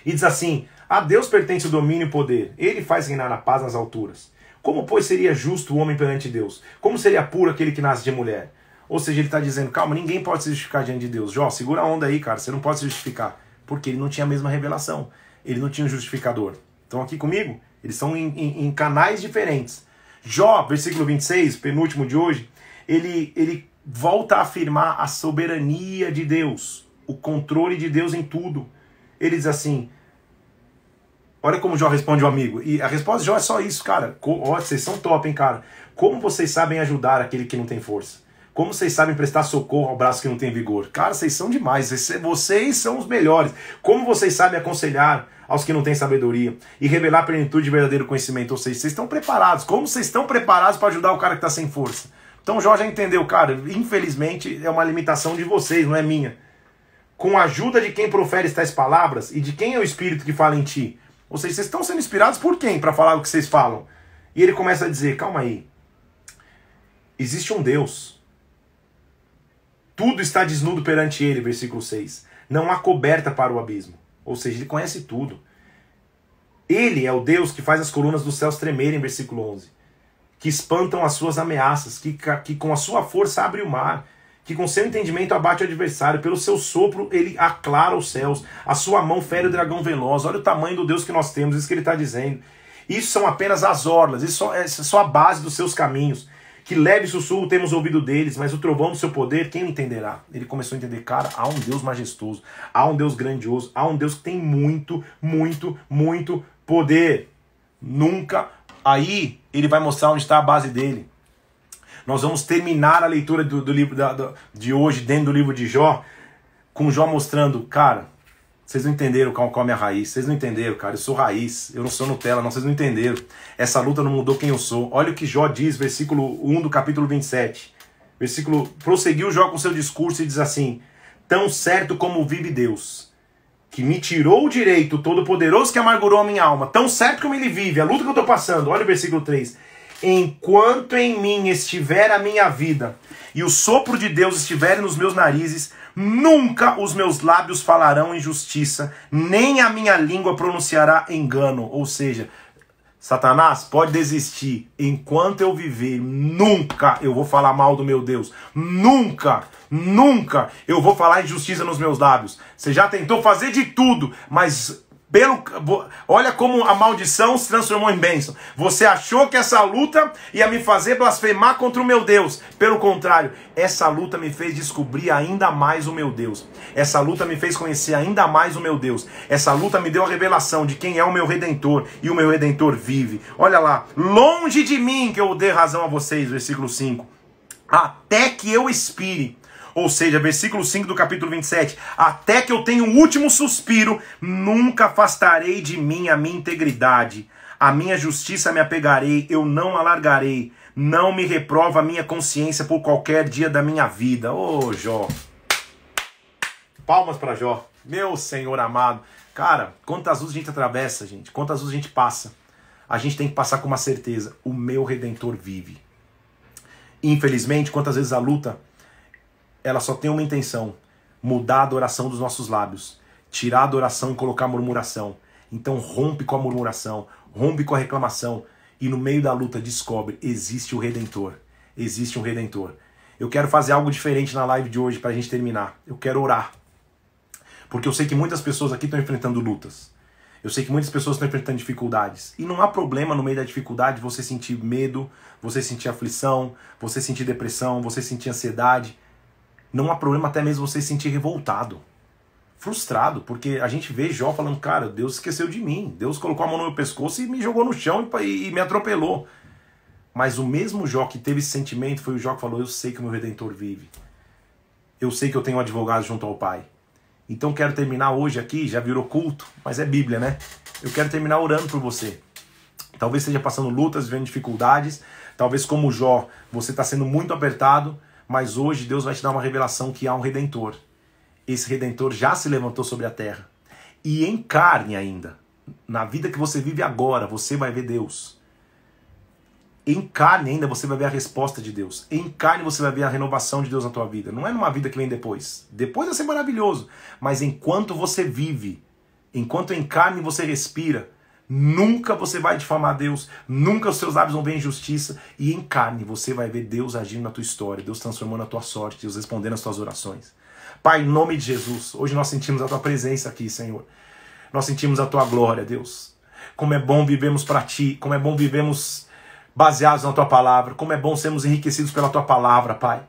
e diz assim, a Deus pertence o domínio e o poder, ele faz reinar a paz nas alturas. Como, pois, seria justo o homem perante Deus? Como seria puro aquele que nasce de mulher? Ou seja, ele está dizendo, calma, ninguém pode se justificar diante de Deus. Jó, segura a onda aí, cara, você não pode se justificar. Porque ele não tinha a mesma revelação. Ele não tinha um justificador. Estão aqui comigo? Eles são em canais diferentes. Jó, versículo 26, penúltimo de hoje, ele volta a afirmar a soberania de Deus, o controle de Deus em tudo. Ele diz assim, olha como Jó responde ao amigo. E a resposta de Jó é só isso, cara. Ó, vocês são top, hein, cara. Como vocês sabem ajudar aquele que não tem força? Como vocês sabem prestar socorro ao braço que não tem vigor? Cara, vocês são demais, vocês são os melhores. Como vocês sabem aconselhar aos que não têm sabedoria e revelar a plenitude de verdadeiro conhecimento? Ou seja, vocês estão preparados. Como vocês estão preparados para ajudar o cara que está sem força? Então Jó já entendeu, cara, infelizmente é uma limitação de vocês, não é minha. Com a ajuda de quem profere tais palavras e de quem é o Espírito que fala em ti. Ou seja, vocês estão sendo inspirados por quem para falar o que vocês falam? E ele começa a dizer, calma aí, existe um Deus. Tudo está desnudo perante ele, versículo 6. Não há coberta para o abismo. Ou seja, ele conhece tudo. Ele é o Deus que faz as colunas dos céus tremerem, versículo 11. Que espantam as suas ameaças, que com a sua força abre o mar, que com seu entendimento abate o adversário, pelo seu sopro ele aclara os céus, a sua mão fere o dragão veloz. Olha o tamanho do Deus que nós temos, isso que ele está dizendo. Isso são apenas as orlas, isso é só a base dos seus caminhos. Que leve sussurro temos ouvido deles, mas o trovão do seu poder, quem entenderá? Ele começou a entender, cara, há um Deus majestoso, há um Deus grandioso, há um Deus que tem muito, muito, muito poder. Nunca. Aí ele vai mostrar onde está a base dele. Nós vamos terminar a leitura do livro de hoje, dentro do livro de Jó, com Jó mostrando, cara, vocês não entenderam qual é a minha raiz. Vocês não entenderam, cara. Eu sou raiz. Eu não sou Nutella, não. Vocês não entenderam. Essa luta não mudou quem eu sou. Olha o que Jó diz, versículo 1 do capítulo 27. Prosseguiu Jó com seu discurso e diz assim: tão certo como vive Deus, que me tirou o direito, todo-poderoso que amargurou a minha alma. Tão certo como ele vive. A luta que eu estou passando. Olha o versículo 3. Enquanto em mim estiver a minha vida e o sopro de Deus estiver nos meus narizes, nunca os meus lábios falarão injustiça, nem a minha língua pronunciará engano. Ou seja, Satanás pode desistir. Enquanto eu viver, nunca eu vou falar mal do meu Deus. Nunca, nunca eu vou falar injustiça nos meus lábios. Você já tentou fazer de tudo, mas olha como a maldição se transformou em bênção. Você achou que essa luta ia me fazer blasfemar contra o meu Deus. Pelo contrário, essa luta me fez descobrir ainda mais o meu Deus. Essa luta me fez conhecer ainda mais o meu Deus. Essa luta me deu a revelação de quem é o meu Redentor. E o meu Redentor vive. Olha lá, longe de mim que eu dê razão a vocês, versículo 5. Até que eu expire. Ou seja, versículo 5 do capítulo 27. Até que eu tenha o último suspiro, nunca afastarei de mim a minha integridade. A minha justiça me apegarei, eu não alargarei. Não me reprova a minha consciência por qualquer dia da minha vida. Ô, Jó. Palmas para Jó. Meu Senhor amado. Cara, quantas luzes a gente atravessa, gente. Quantas luzes a gente passa. A gente tem que passar com uma certeza. O meu Redentor vive. Infelizmente, quantas vezes a luta, ela só tem uma intenção: mudar a adoração dos nossos lábios, tirar a adoração e colocar a murmuração. Então rompe com a murmuração, rompe com a reclamação, e no meio da luta descobre, existe o Redentor, existe um Redentor. Eu quero fazer algo diferente na live de hoje para a gente terminar. Eu quero orar, porque eu sei que muitas pessoas aqui estão enfrentando lutas. Eu sei que muitas pessoas estão enfrentando dificuldades. E não há problema no meio da dificuldade você sentir medo, você sentir aflição, você sentir depressão, você sentir ansiedade. Não há problema até mesmo você se sentir revoltado, frustrado, porque a gente vê Jó falando, cara, Deus esqueceu de mim, Deus colocou a mão no meu pescoço e me jogou no chão e me atropelou. Mas o mesmo Jó que teve esse sentimento foi o Jó que falou, eu sei que o meu Redentor vive, eu sei que eu tenho um advogado junto ao Pai. Então quero terminar hoje aqui, já virou culto, mas é Bíblia, né? Eu quero terminar orando por você. Talvez esteja passando lutas, vivendo dificuldades, talvez como Jó, você está sendo muito apertado, mas hoje Deus vai te dar uma revelação que há um Redentor. Esse Redentor já se levantou sobre a terra. E em carne ainda. Na vida que você vive agora, você vai ver Deus. Em carne ainda você vai ver a resposta de Deus. Em carne você vai ver a renovação de Deus na tua vida. Não é numa vida que vem depois. Depois vai ser maravilhoso. Mas enquanto você vive, enquanto em carne você respira, nunca você vai difamar Deus, nunca os seus lábios vão ver injustiça, e em carne você vai ver Deus agindo na tua história, Deus transformando a tua sorte, Deus respondendo as tuas orações. Pai, em nome de Jesus, hoje nós sentimos a tua presença aqui, Senhor. Nós sentimos a tua glória, Deus. Como é bom vivemos para ti, como é bom vivemos baseados na tua palavra, como é bom sermos enriquecidos pela tua palavra, Pai.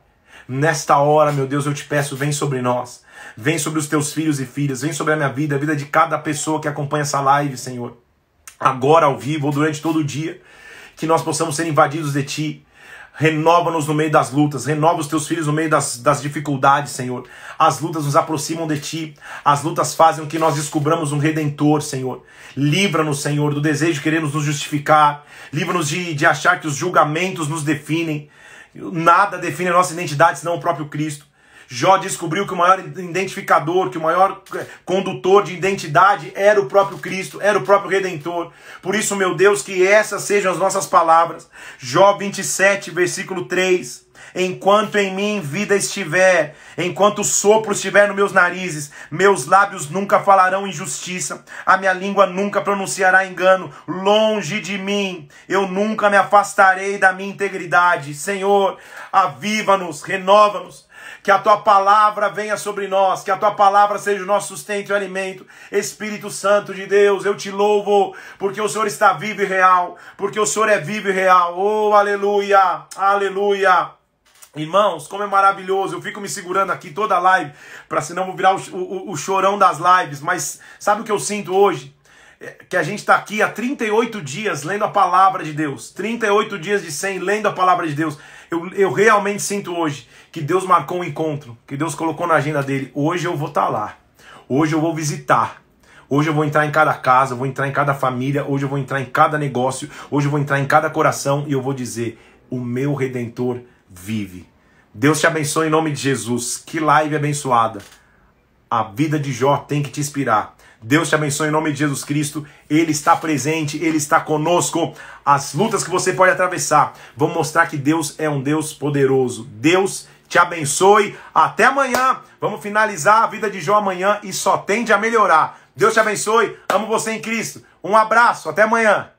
Nesta hora, meu Deus, eu te peço, vem sobre nós, vem sobre os teus filhos e filhas, vem sobre a minha vida, a vida de cada pessoa que acompanha essa live, Senhor. Agora ao vivo ou durante todo o dia, que nós possamos ser invadidos de ti, Renova-nos no meio das lutas, renova os teus filhos no meio das dificuldades, Senhor. As lutas nos aproximam de Ti, as lutas fazem com que nós descobramos um Redentor, Senhor. Livra-nos, Senhor, do desejo de querermos nos justificar, livra-nos de achar que os julgamentos nos definem. Nada define a nossa identidade senão o próprio Cristo. Jó descobriu que o maior identificador, que o maior condutor de identidade era o próprio Cristo, era o próprio Redentor. Por isso, meu Deus, que essas sejam as nossas palavras. Jó 27, versículo 3. Enquanto em mim vida estiver, enquanto o sopro estiver nos meus narizes, meus lábios nunca falarão injustiça, a minha língua nunca pronunciará engano. Longe de mim, eu nunca me afastarei da minha integridade. Senhor, aviva-nos, renova-nos. Que a Tua palavra venha sobre nós, que a Tua palavra seja o nosso sustento e alimento. Espírito Santo de Deus, eu Te louvo, porque o Senhor está vivo e real, porque o Senhor é vivo e real. Oh, aleluia, aleluia. Irmãos, como é maravilhoso, eu fico me segurando aqui toda a live, para senão vou virar o chorão das lives, mas sabe o que eu sinto hoje? Que a gente está aqui há 38 dias lendo a palavra de Deus, 38 dias de 100 lendo a palavra de Deus. Eu realmente sinto hoje que Deus marcou um encontro, que Deus colocou na agenda dele. Hoje eu vou estar lá, hoje eu vou visitar, hoje eu vou entrar em cada casa, eu vou entrar em cada família, hoje eu vou entrar em cada negócio, hoje eu vou entrar em cada coração e eu vou dizer, o meu Redentor vive. Deus te abençoe em nome de Jesus. Que live abençoada. A vida de Jó tem que te inspirar. Deus te abençoe em nome de Jesus Cristo. Ele está presente, Ele está conosco. As lutas que você pode atravessar vão mostrar que Deus é um Deus poderoso. Deus te abençoe. Até amanhã. Vamos finalizar a vida de Jó amanhã e só tende a melhorar. Deus te abençoe. Amo você em Cristo. Um abraço. Até amanhã.